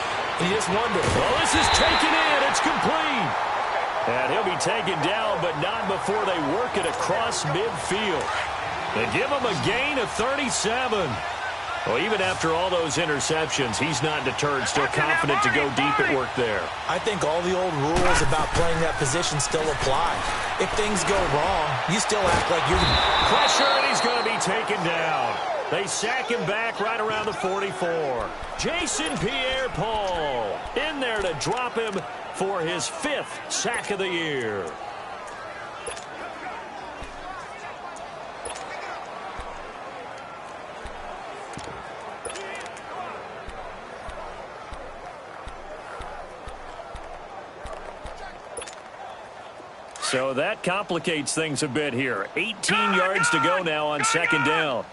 And you just wonder. Well, this is taken in. It's complete. And he'll be taken down, but not before they work it across midfield. They give him a gain of 37. Well, even after all those interceptions, he's not deterred, still confident to go deep at work there. I think all the old rules about playing that position still apply. If things go wrong, you still act like you're... Pressure, and he's going to be taken down. They sack him back right around the 44. Jason Pierre-Paul in there to drop him for his 5th sack of the year. So that complicates things a bit here. 18 yards to go now on 2nd down.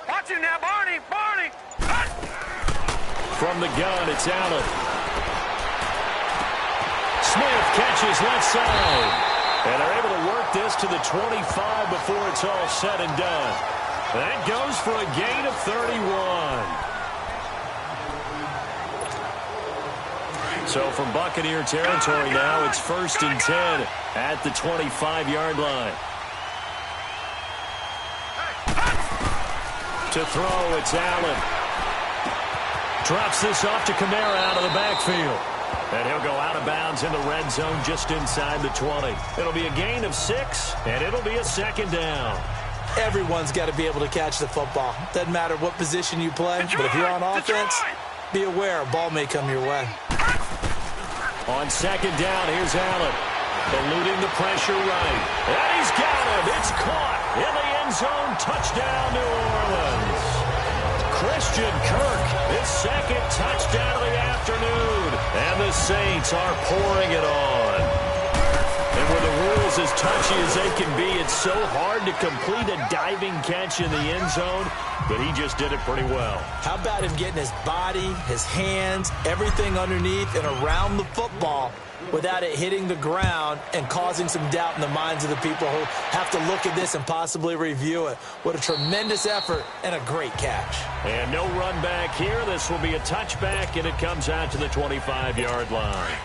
Watch it now, Barney. Barney. From the gun, it's Allen. Smith catches left side. And they're able to work this to the 25 before it's all said and done. That goes for a gain of 31. So from Buccaneer territory now, it's 1st and 10 at the 25-yard line. To throw, it's Allen. Drops this off to Kamara out of the backfield. And he'll go out of bounds in the red zone just inside the 20. It'll be a gain of 6, and it'll be a 2nd down. Everyone's got to be able to catch the football. Doesn't matter what position you play, but if you're on offense, be aware a ball may come your way. On 2nd down, here's Allen. Eluding the pressure right. And he's got him. It's caught in the end zone. Touchdown, New Orleans. Christian Kirk, his 2nd touchdown of the afternoon. And the Saints are pouring it on. And with the rules as touchy as they can be, it's so hard to complete a diving catch in the end zone, but he just did it pretty well. How about him getting his body, his hands, everything underneath and around the football without it hitting the ground and causing some doubt in the minds of the people who have to look at this and possibly review it. What a tremendous effort and a great catch. And no run back here. This will be a touchback, and it comes out to the 25-yard line.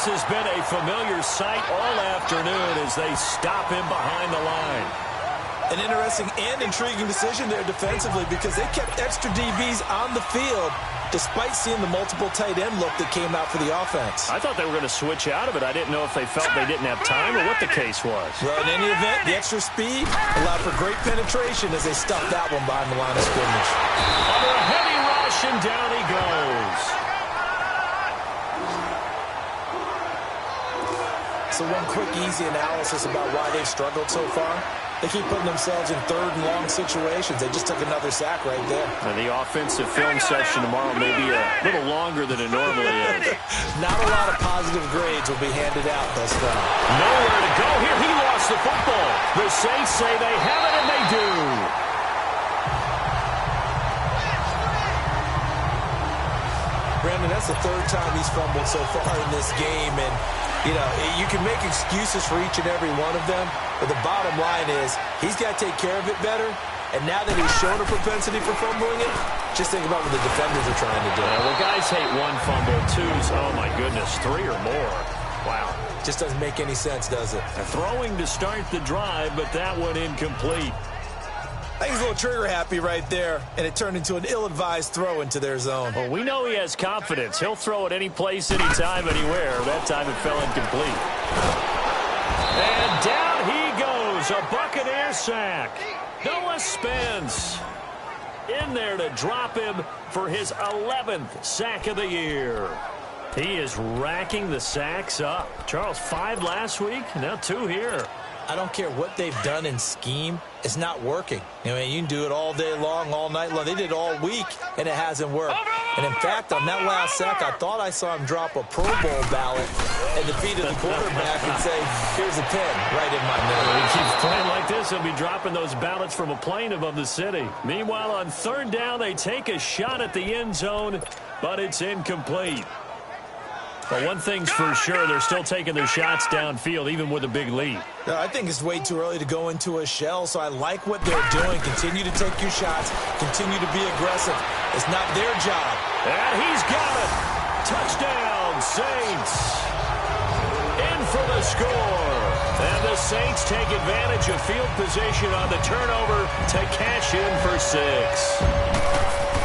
Has been a familiar sight all afternoon as they stop him behind the line. An interesting and intriguing decision there defensively because they kept extra DBs on the field despite seeing the multiple tight end look that came out for the offense. I thought they were going to switch out of it. I didn't know if they felt they didn't have time or what the case was. Well, in any event, the extra speed allowed for great penetration as they stuffed that one behind the line of scrimmage. Under a heavy rush, and down he goes. So one quick, easy analysis about why they've struggled so far. They keep putting themselves in 3rd and long situations. They just took another sack right there. And the offensive film session tomorrow may be a little longer than it normally is. Not a lot of positive grades will be handed out thus far. Nowhere to go here. He lost the football. The Saints say they have it, and they do. Brandon, that's the 3rd time he's fumbled so far in this game, and you know, you can make excuses for each and every one of them, but the bottom line is he's got to take care of it better, and now that he's shown a propensity for fumbling it, just think about what the defenders are trying to do. Well, guys hate 1 fumble, 2's, oh my goodness, 3 or more. Wow. Just doesn't make any sense, does it? Throwing to start the drive, but that one incomplete. I think he's a little trigger-happy right there, and it turned into an ill-advised throw into their zone. Well, we know he has confidence. He'll throw it any place, anytime, anywhere. That time it fell incomplete. And down he goes, a Buccaneer sack. Noah Spence in there to drop him for his 11th sack of the year. He is racking the sacks up. Charles, 5 last week, now 2 here. I don't care what they've done in scheme. It's not working. I mean, you can do it all day long, all night long. They did it all week, and it hasn't worked. And, in fact, on that last sack, I thought I saw him drop a Pro Bowl ballot at the feet of the quarterback and say, here's a pin right in my nose. If he keeps playing like this, he'll be dropping those ballots from a plane above the city. Meanwhile, on 3rd down, they take a shot at the end zone, but it's incomplete. But one thing's for sure, they're still taking their shots downfield, even with a big lead. I think it's way too early to go into a shell, so I like what they're doing. Continue to take your shots. Continue to be aggressive. It's not their job. And he's got it. Touchdown, Saints. In for the score. And the Saints take advantage of field position on the turnover to cash in for 6.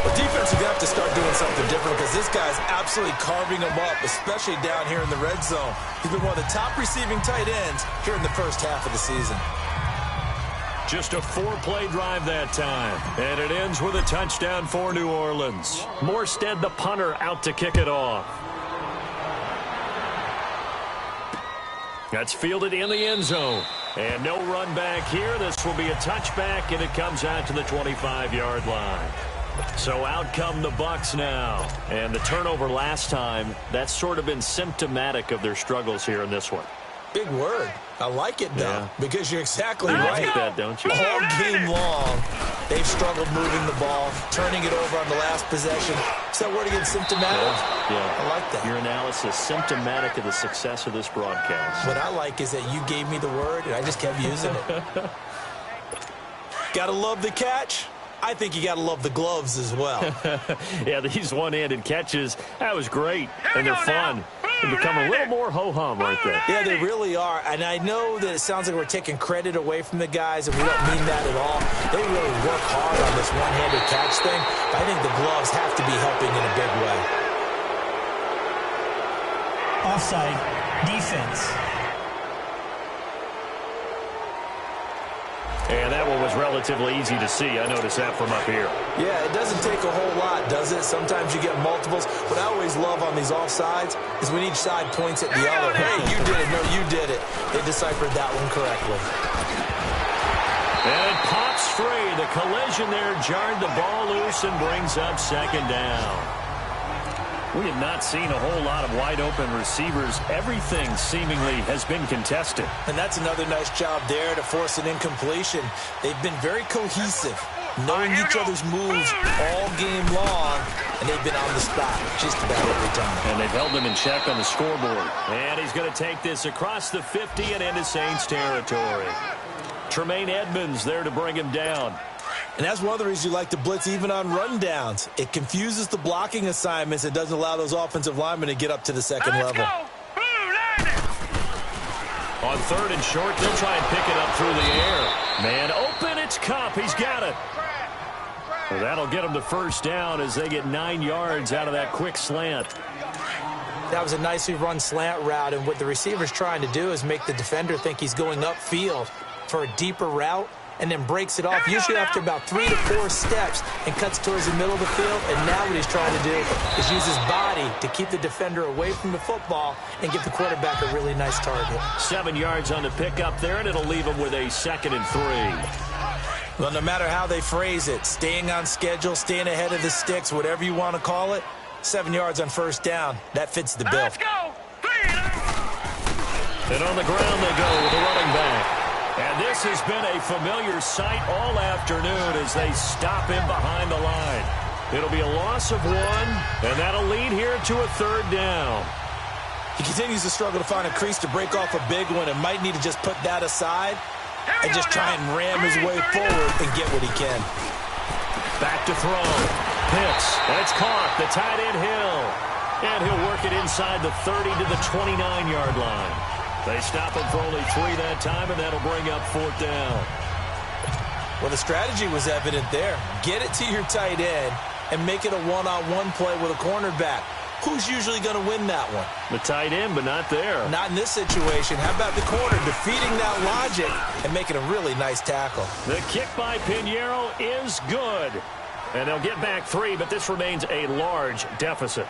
The defense is going to have to start doing something different because this guy's absolutely carving them up, especially down here in the red zone. He's been one of the top receiving tight ends here in the first half of the season. Just a 4-play drive that time, and it ends with a touchdown for New Orleans. Morstead, the punter, out to kick it off. That's fielded in the end zone. And no run back here. This will be a touchback, and it comes out to the 25-yard line. So out come the Bucs now. And the turnover last time, that's sort of been symptomatic of their struggles here in this one. Big word. I like it, though, because you're exactly you right. like that, don't you? All game long, they've struggled moving the ball, turning it over on the last possession. Is that word again, symptomatic? Yeah. I like that. Your analysis, symptomatic of the success of this broadcast. What I like is that you gave me the word, and I just kept using it. Gotta love the catch. I think you got to love the gloves as well. Yeah, these one-handed catches, that was great, and they're fun. They become a little more ho-hum right there. Yeah, they really are, and I know that it sounds like we're taking credit away from the guys, and we don't mean that at all. They really work hard on this one-handed catch thing. I think the gloves have to be helping in a big way. Offside, defense. And that one was relatively easy to see. I noticed that from up here. Yeah, it doesn't take a whole lot, does it? Sometimes you get multiples. What I always love on these offsides is when each side points at the other. Hey, you did it. No, you did it. They deciphered that one correctly. And it pops free. The collision there jarred the ball loose and brings up 2nd down. We have not seen a whole lot of wide-open receivers. Everything seemingly has been contested. And that's another nice job there to force an incompletion. They've been very cohesive, knowing each other's moves all game long, and they've been on the spot just about every time. And they've held them in check on the scoreboard. And he's going to take this across the 50 and into Saints territory. Tremaine Edmonds there to bring him down. And that's one of the reasons you like to blitz even on rundowns. It confuses the blocking assignments. It doesn't allow those offensive linemen to get up to the second level. On 3rd and short, they'll try and pick it up through the air. Man open, it's Kupp. He's got it. Well, that'll get them to 1st down as they get 9 yards out of that quick slant. That was a nicely run slant route, and what the receiver's trying to do is make the defender think he's going upfield for a deeper route, and then breaks it off, usually after about 3 to 4 steps, and cuts towards the middle of the field. And now what he's trying to do is use his body to keep the defender away from the football and give the quarterback a really nice target. 7 yards on the pickup there, and it'll leave him with a 2nd and 3. Well, no matter how they phrase it, staying on schedule, staying ahead of the sticks, whatever you want to call it, 7 yards on 1st down, that fits the bill. Let's go. 3 and out. And on the ground they go with the running back. And this has been a familiar sight all afternoon as they stop him behind the line. It'll be a loss of 1, and that'll lead here to a 3rd down. He continues to struggle to find a crease to break off a big one and might need to just put that aside and just try and ram his way forward and get what he can. Back to throw. Pitts, and it's caught. The tight end Hill. And he'll work it inside the 30 to the 29-yard line. They stop him for only 3 that time, and that'll bring up 4th down. Well, the strategy was evident there. Get it to your tight end and make it a one-on-one play with a cornerback. Who's usually going to win that one? The tight end, but not there. Not in this situation. How about the corner defeating that logic and making a really nice tackle? The kick by Pinheiro is good. And they'll get back 3, but this remains a large deficit.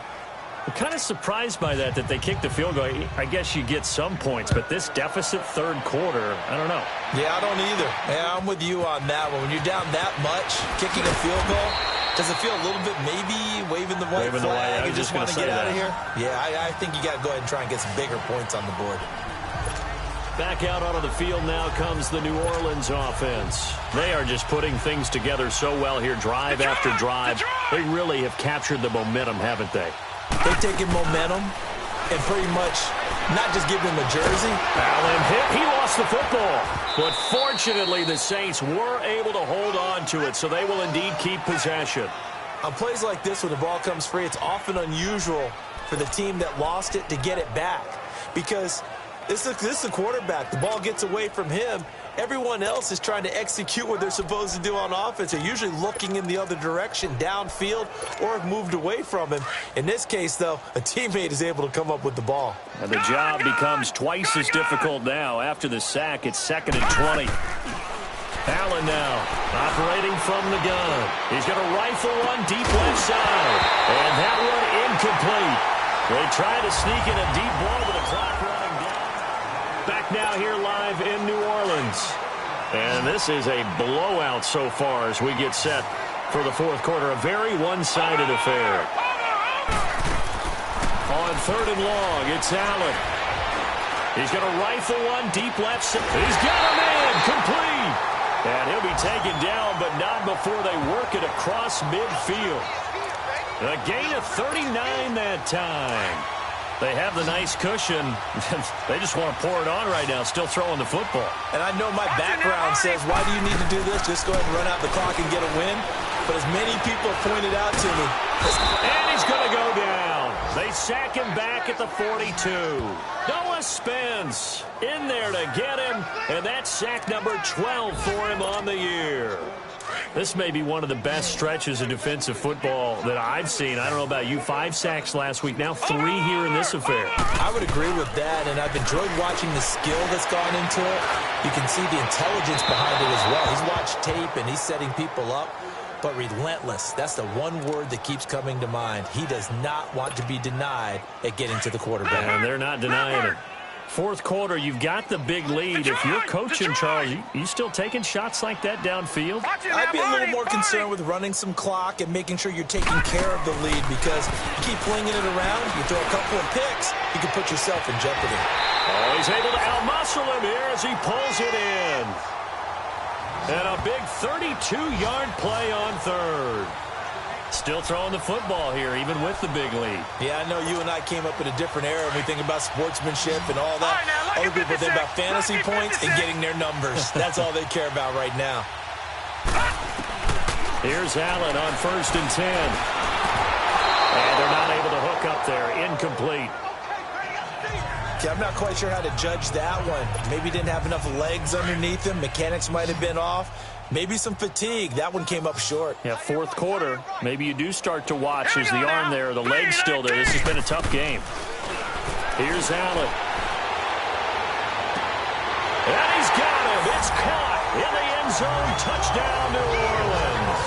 I'm kind of surprised by that they kicked the field goal. I guess you get some points, but this deficit third quarter, I don't know. Yeah, I don't either. Yeah, I'm with you on that one. When you're down that much, kicking a field goal, does it feel a little bit maybe waving the white flag? I You just want to get out of here? Yeah, I think you got to go ahead and try and get some bigger points on the board. Back out onto the field now comes the New Orleans offense. They are just putting things together so well here, drive after drive. They really have captured the momentum, haven't they? They've taken momentum and pretty much not just giving him a jersey. Allen hit. He lost the football. But fortunately, the Saints were able to hold on to it, so they will indeed keep possession. On plays like this, when the ball comes free, it's often unusual for the team that lost it to get it back because this is the quarterback. The ball gets away from him. Everyone else is trying to execute what they're supposed to do on offense. They're usually looking in the other direction, downfield, or have moved away from him. In this case, though, a teammate is able to come up with the ball. And the job becomes twice as difficult now. After the sack, it's 2nd and 20. Allen now operating from the gun. He's going to rifle one deep left side. And that one incomplete. They try to sneak in a deep ball with the clock running down. Back now here live in New Orleans. And this is a blowout so far as we get set for the fourth quarter. A very one-sided affair. On 3rd and long, it's Allen. He's going to rifle one deep left side. He's got a man complete. And he'll be taken down, but not before they work it across midfield. A gain of 39 that time. They have the nice cushion. They just want to pour it on right now, still throwing the football. And I know my background says, why do you need to do this? Just go ahead and run out the clock and get a win. But as many people pointed out to me. And he's going to go down. They sack him back at the 42. Noah Spence in there to get him. And that's sack number 12 for him on the year. This may be one of the best stretches of defensive football that I've seen. I don't know about you. 5 sacks last week, now 3 here in this affair. I would agree with that, and I've enjoyed watching the skill that's gone into it. You can see the intelligence behind it as well. He's watched tape, and he's setting people up, but relentless. That's the one word that keeps coming to mind. He does not want to be denied at getting to the quarterback. And they're not denying it. Fourth quarter, you've got the big lead. If you're coaching, Charles, you still taking shots like that downfield? I'd be a little more concerned with running some clock and making sure you're taking care of the lead because you keep flinging it around, you throw a couple of picks, you can put yourself in jeopardy. Oh, he's able to outmuscle him here as he pulls it in. And a big 32-yard play on 3rd. Still throwing the football here, even with the big lead. Yeah, I know you and I came up in a different era when we think about sportsmanship and all that. Other people think about fantasy points and getting their numbers. That's all they care about right now. Here's Allen on 1st and 10. And they're not able to hook up there. Incomplete. Okay, I'm not quite sure how to judge that one. Maybe didn't have enough legs underneath him. Mechanics might have been off. Maybe some fatigue. That one came up short. Yeah, fourth quarter. Maybe you do start to watch as the arm there, the leg's still there. This has been a tough game. Here's Allen. And he's got him. It's caught in the end zone. Touchdown, New Orleans.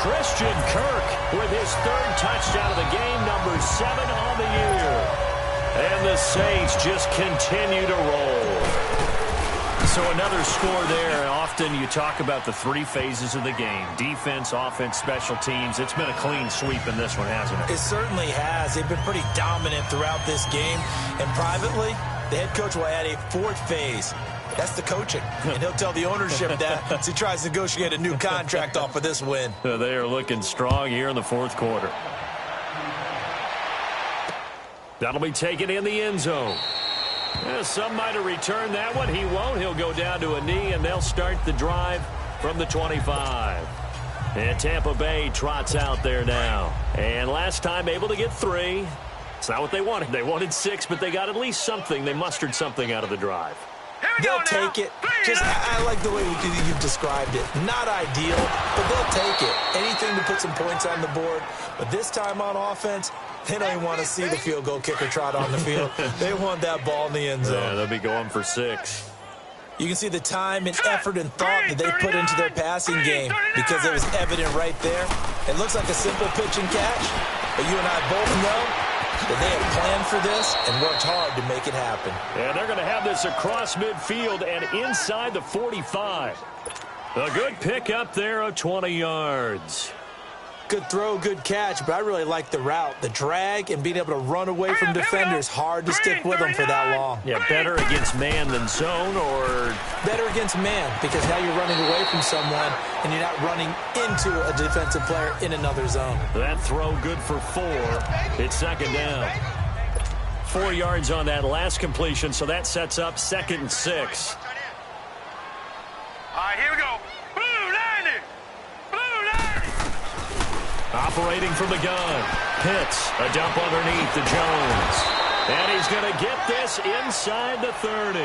Christian Kirk with his 3rd touchdown of the game, number 7 on the year. And the Saints just continue to roll. So another score there. Often you talk about the 3 phases of the game. Defense, offense, special teams. It's been a clean sweep in this one, hasn't it? It certainly has. They've been pretty dominant throughout this game. And privately, the head coach will add a 4th phase. That's the coaching. And he'll tell the ownership that as he tries to negotiate a new contract off of this win. They are looking strong here in the fourth quarter. That'll be taken in the end zone. Yeah, some might have returned that one. He won't. He'll go down to a knee, and they'll start the drive from the 25. And Tampa Bay trots out there now. And last time able to get 3. It's not what they wanted. They wanted 6, but they got at least something. They mustered something out of the drive. They'll take it. Just, I like the way you've described it. Not ideal, but they'll take it. Anything to put some points on the board. But this time on offense, they don't even want to see the field goal kicker trot on the field. They want that ball in the end zone. Yeah, they'll be going for 6. You can see the time and effort and thought that they put into their passing game because it was evident right there. It looks like a simple pitch and catch, but you and I both know that they have planned for this and worked hard to make it happen. And they're going to have this across midfield and inside the 45. A good pick up there of 20 yards. Good throw, good catch, but I really like the route. The drag and being able to run away from defenders, hard to stick with them for that long. Yeah, better against man than zone, or? Better against man, because now you're running away from someone and you're not running into a defensive player in another zone. That throw good for 4. It's second down. 4 yards on that last completion, so that sets up 2nd and 6. All right, here we go. Blue 90. Blue 90. Operating from the gun. Pitts, a dump underneath to Jones. And he's going to get this inside the 30.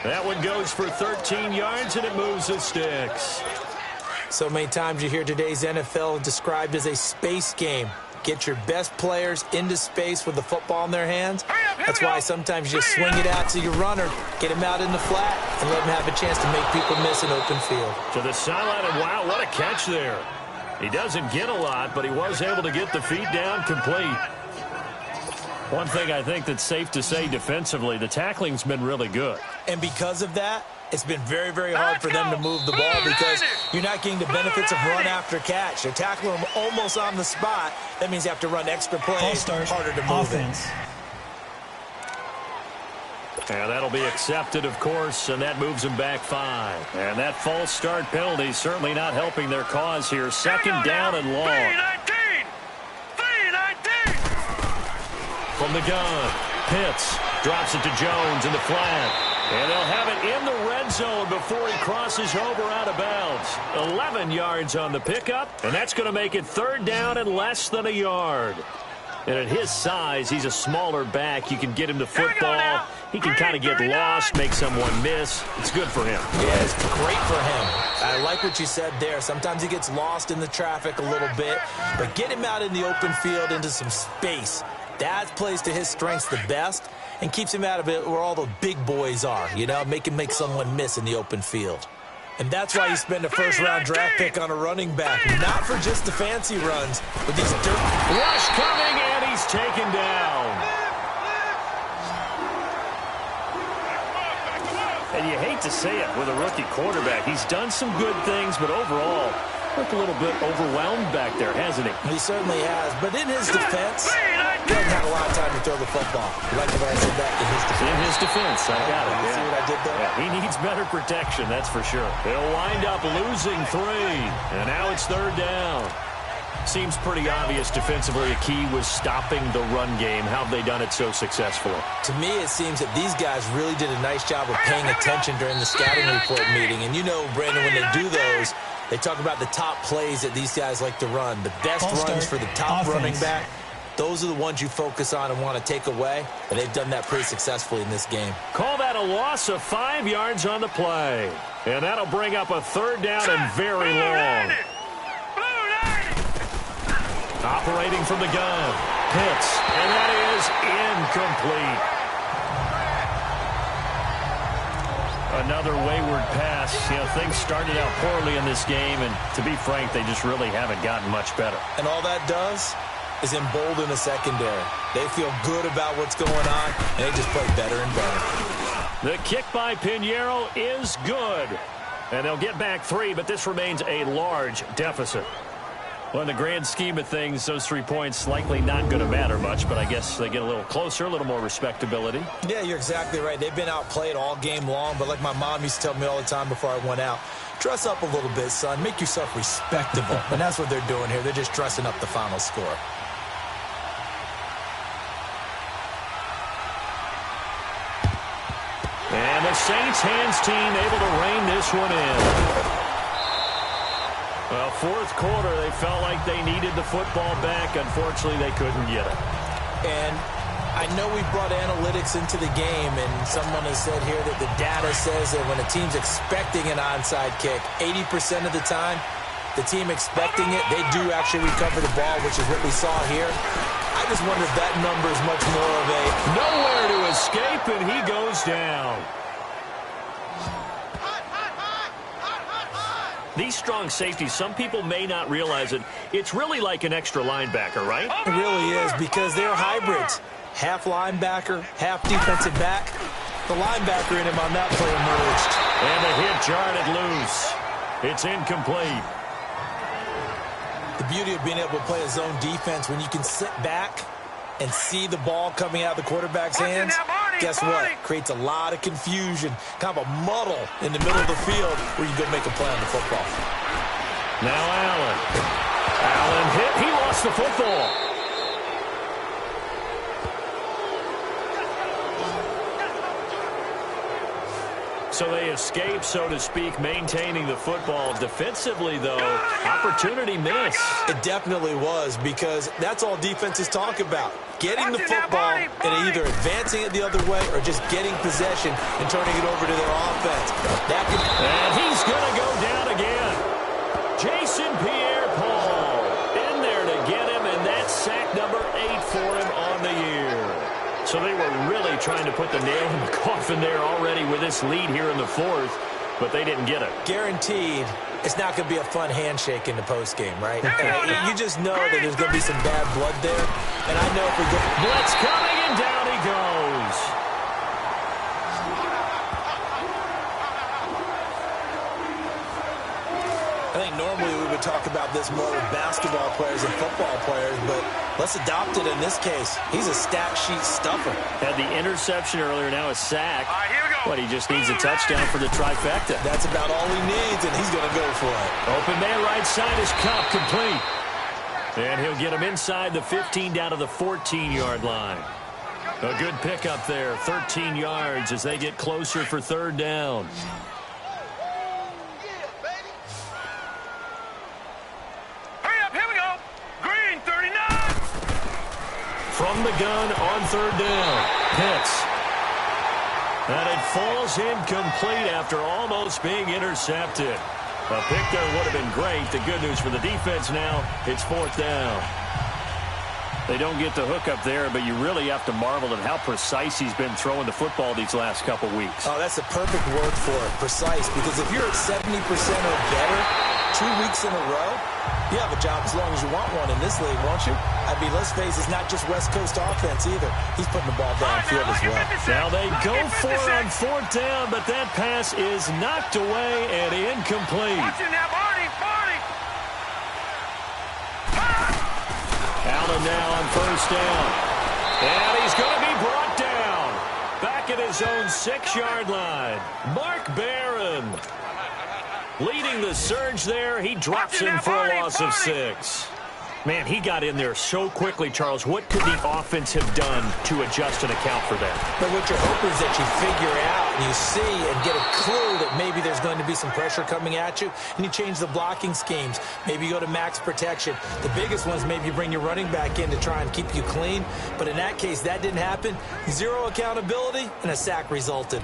That one goes for 13 yards, and it moves the sticks. So many times you hear today's NFL described as a space game. Get your best players into space with the football in their hands. That's why sometimes you just swing it out to your runner, get him out in the flat, and let him have a chance to make people miss an open field. To the sideline, and wow, what a catch there. He doesn't get a lot, but he was able to get the feet down complete. One thing I think that's safe to say defensively, the tackling's been really good. And because of that, it's been very, very hard for them to move the ball because you're not getting the benefits of run after catch. They're tackling them almost on the spot. That means you have to run extra plays, harder to move offense. And that'll be accepted, of course, and that moves them back 5. And that false start penalty certainly not helping their cause here. Second down and long. 3-19. From the gun, Pitts drops it to Jones in the flat. And they'll have it in the red zone before he crosses over out of bounds. 11 yards on the pickup, and that's going to make it 3rd down and less than a yard. And at his size, he's a smaller back. You can get him the football. He can kind of get lost, make someone miss. It's good for him. Yeah, it's great for him. I like what you said there. Sometimes he gets lost in the traffic a little bit, but get him out in the open field into some space. That plays to his strengths the best and keeps him out of it where all the big boys are, you know, make someone miss in the open field. And that's why you spend a first-round draft pick on a running back, not for just the fancy runs, but these rush coming, and he's taken down. And you hate to say it with a rookie quarterback. He's done some good things, but overall, looked a little bit overwhelmed back there, hasn't he? He certainly has. But in his defense, he doesn't have a lot of time to throw the football. You like the way I said that? In his defense. In his defense, I got it. You see what I did there? Yeah, he needs better protection, that's for sure. They'll wind up losing 3, and now it's 3rd down. Seems pretty obvious defensively the key was stopping the run game. How have they done it so successfully? To me, it seems that these guys really did a nice job of paying attention during the scouting report meeting. And you know, Brandon, when they do those, they talk about the top plays that these guys like to run. The best runs for the top running back, those are the ones you focus on and want to take away. And they've done that pretty successfully in this game. Call that a loss of 5 yards on the play. And that'll bring up a 3rd down and very long. Operating from the gun, Pitts, and that is incomplete. Another wayward pass. You know, things started out poorly in this game, and to be frank, they just really haven't gotten much better. And all that does is embolden the secondary. They feel good about what's going on, and they just play better and better. The kick by Pinheiro is good. And they'll get back 3, but this remains a large deficit. Well, in the grand scheme of things, those 3 points likely not going to matter much, but I guess they get a little closer, a little more respectability. Yeah, you're exactly right. They've been outplayed all game long, but like my mom used to tell me all the time before I went out, dress up a little bit, son. Make yourself respectable. And that's what they're doing here. They're just dressing up the final score. And the Saints hands team able to rein this one in. Well, 4th quarter, they felt like they needed the football back. Unfortunately, they couldn't get it. And I know we brought analytics into the game, and someone has said here that the data says that when a team's expecting an onside kick, 80% of the time, the team expecting it, they do actually recover the ball, which is what we saw here. I just wonder if that number is much more of a nowhere to escape, and he goes down. These strong safeties, some people may not realize it. It's really like an extra linebacker, right? It really is, because they're hybrids. Half linebacker, half defensive back. The linebacker in him on that play emerged. And the hit jarred it loose. It's incomplete. The beauty of being able to play a zone defense, when you can sit back and see the ball coming out of the quarterback's hands, guess what? Creates a lot of confusion, kind of a muddle in the middle of the field where you go make a play on the football. Now Allen. Allen hit. He lost the football. So they escape, so to speak, maintaining the football. Defensively, though, opportunity miss. It definitely was, because that's all defenses talk about. Getting the football and either advancing it the other way or just getting possession and turning it over to their offense. And he's going to go down again. Jason Pierre-Paul in there to get him, and that's sack number 8 for him on the year. So they were really trying to put the nail in the coffin there already with this lead here in the fourth, but they didn't get it. Guaranteed, it's not going to be a fun handshake in the postgame, right? You just know that there's going to be some bad blood there. And I know if we go... Blitz coming, and down he goes. I think normally we would talk about this more with basketball players and football players, but let's adopt it in this case. He's a stat sheet stuffer. Had the interception earlier, now a sack. All right, here we go. But he just needs a touchdown for the trifecta. That's about all he needs, and he's going to go for it. Open man right side is Cup, complete. And he'll get him inside the 15 down to the 14-yard line. A good pickup there, 13 yards as they get closer for third down. From the gun on third down. Pitts. And it falls incomplete after almost being intercepted. A pick there would have been great. The good news for the defense now, it's fourth down. They don't get the hook up there, but you really have to marvel at how precise he's been throwing the football these last couple weeks. Oh, that's the perfect word for it, precise, because if you're at 70% or better 2 weeks in a row, you have a job as long as you want one in this league, won't you? I mean, let's face it, it's not just West Coast offense either. He's putting the ball downfield as well. Now they go for it on fourth down, but that pass is knocked away and incomplete. Allen now on first down. And he's going to be brought down. Back at his own 6-yard line. Mark Barron leading the surge there. He drops him for a loss of 6. Man, he got in there so quickly, Charles. What could the offense have done to adjust and account for that? But what you're hoping is that you figure out and you see and get a clue that maybe there's going to be some pressure coming at you, and you change the blocking schemes. Maybe you go to max protection. The biggest ones, maybe you bring your running back in to try and keep you clean. But in that case, that didn't happen. 0 accountability, and a sack resulted.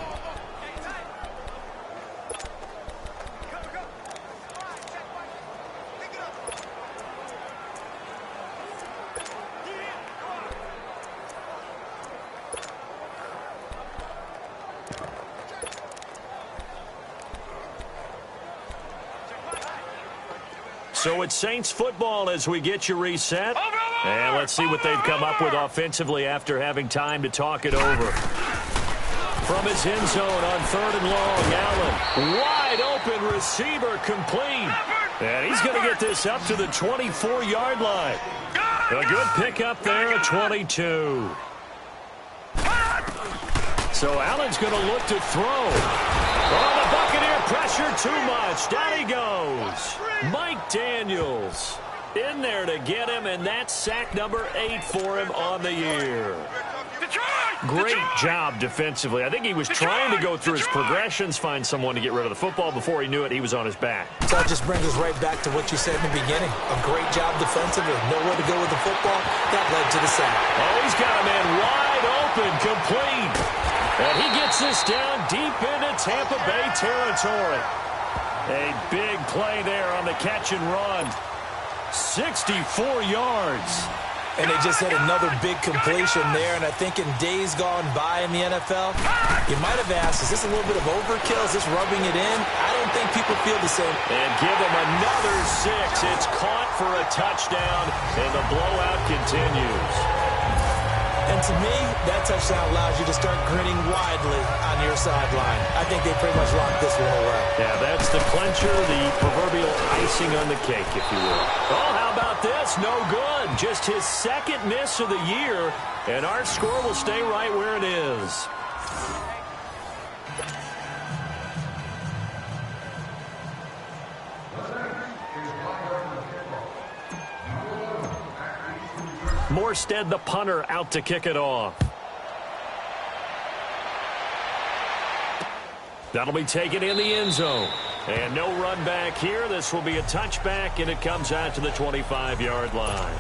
So it's Saints football as we get you reset. And let's see what they've come up with offensively after having time to talk it over. From his end zone on third and long, Allen. Wide open receiver complete. And he's going to get this up to the 24-yard line. A good pickup there at 22. So Allen's going to look to throw. Oh, the Buccaneer pressure too much. Down he goes. Mike Daniels in there to get him, and that's sack number 8 for him on the year. Great job defensively. I think he was trying to go through his progressions, find someone to get rid of the football. Before he knew it, he was on his back. So that just brings us right back to what you said in the beginning. A great job defensively. Nowhere to go with the football. That led to the sack. Oh, he's got a man wide open, complete. And he gets this down deep into Tampa Bay territory. A big play there on the catch and run. 64 yards. And they just had another big completion there. And I think in days gone by in the NFL, you might have asked, is this a little bit of overkill? Is this rubbing it in? I don't think people feel the same. And give them another 6. It's caught for a touchdown, and the blowout continues. And to me, that touchdown allows you to start grinning widely on your sideline. I think they pretty much locked this one away. Yeah, that's the clincher, the proverbial icing on the cake, if you will. Oh, how about this? No good. Just his second miss of the year, and our score will stay right where it is. Morstead, the punter, out to kick it off. That'll be taken in the end zone. And no run back here. This will be a touchback, and it comes out to the 25-yard line.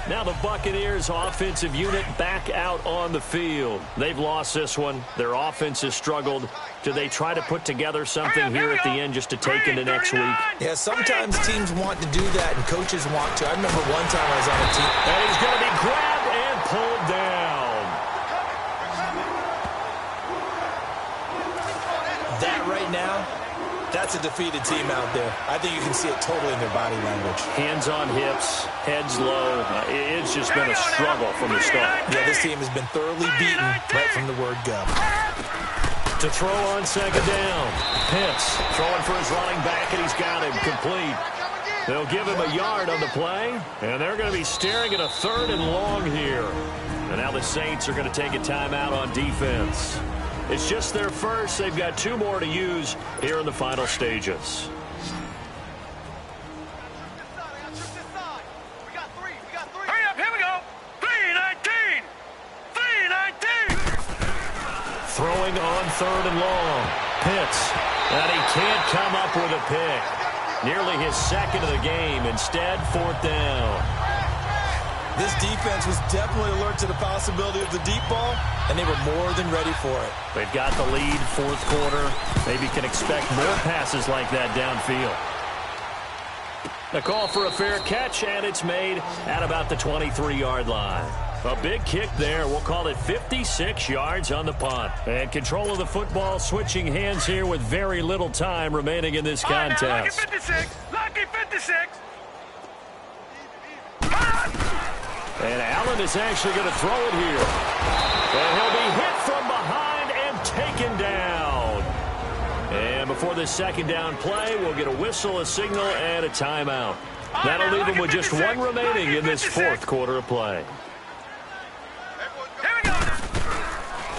Now the Buccaneers offensive unit back out on the field. They've lost this one. Their offense has struggled. Do they try to put together something here at the end just to take into next week? Yeah, sometimes teams want to do that and coaches want to. I remember one time I was on a team. And he's going to be grabbed and pulled down. That right now, that's a defeated team out there. I think you can see it totally in their body language. Hands on hips, heads low. It's just been a struggle from the start. Yeah, this team has been thoroughly beaten right from the word go. To throw on second down. Pitts throwing for his running back, and he's got him complete. They'll give him a yard on the play, and they're going to be staring at a 3rd and long here. And now the Saints are going to take a timeout on defense. It's just their first. They've got 2 more to use here in the final stages. Hurry up, here we go. 3-19. 3-19. Throwing on 3rd and long. Pitts. And he can't come up with a pick. Nearly his 2nd of the game. Instead, 4th down. This defense was definitely alert to the possibility of the deep ball, and they were more than ready for it. They've got the lead, 4th quarter. Maybe can expect more passes like that downfield. The call for a fair catch, and it's made at about the 23-yard line. A big kick there. We'll call it 56 yards on the punt. And control of the football switching hands here with very little time remaining in this contest. Lucky 56. Lucky 56. And Allen is actually going to throw it here. And he'll be hit from behind and taken down. And before this 2nd down play, we'll get a whistle, a signal, and a timeout. That'll leave him with just 1 remaining in this 4th quarter of play.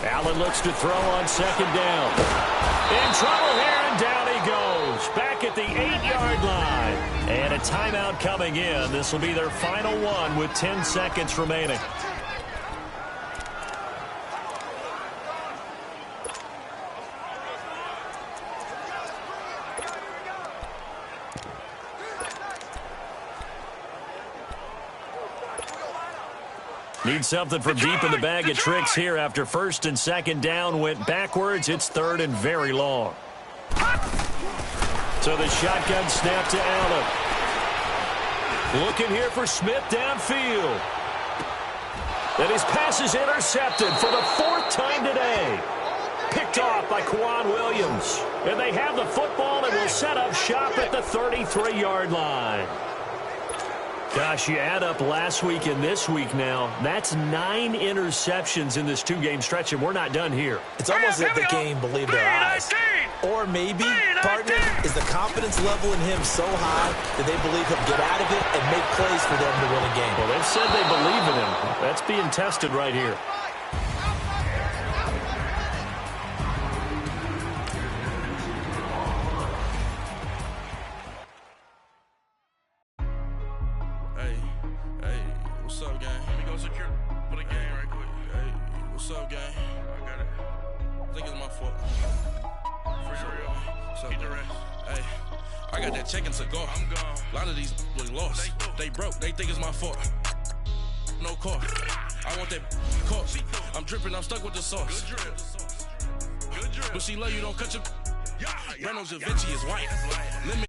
Allen looks to throw on 2nd down. In trouble here, and down he goes. Back at the 8-yard line. And a timeout coming in. This will be their final one with 10 seconds remaining. Need something from deep in the bag of tricks here after 1st and 2nd down went backwards. It's 3rd and very long. So the shotgun snap to Allen. Looking here for Smith downfield. And his pass is intercepted for the 4th time today. Picked off by Quan Williams. And they have the football and will set up shop at the 33-yard line. Gosh, you add up last week and this week now, that's 9 interceptions in this 2-game stretch, and we're not done here. It's almost like they can't even believe their eyes. Or maybe, partner, is the confidence level in him so high that they believe he'll get out of it and make plays for them to win a game. Well, they've said they believe in him. That's being tested right here. What's up, gang? Let me go secure for the game right quick. Hey, what's up, gang? I got it. I think it's my fault. For real. Keep the rest. Hey, I got that chicken cigar. I'm gone. A lot of these was lost. They broke. They think it's my fault. No car. I want that car. I'm dripping. I'm stuck with the sauce. Good drip. Good drip. But she love you. Don't cut your. Reynolds Da Vinci is white. Let me.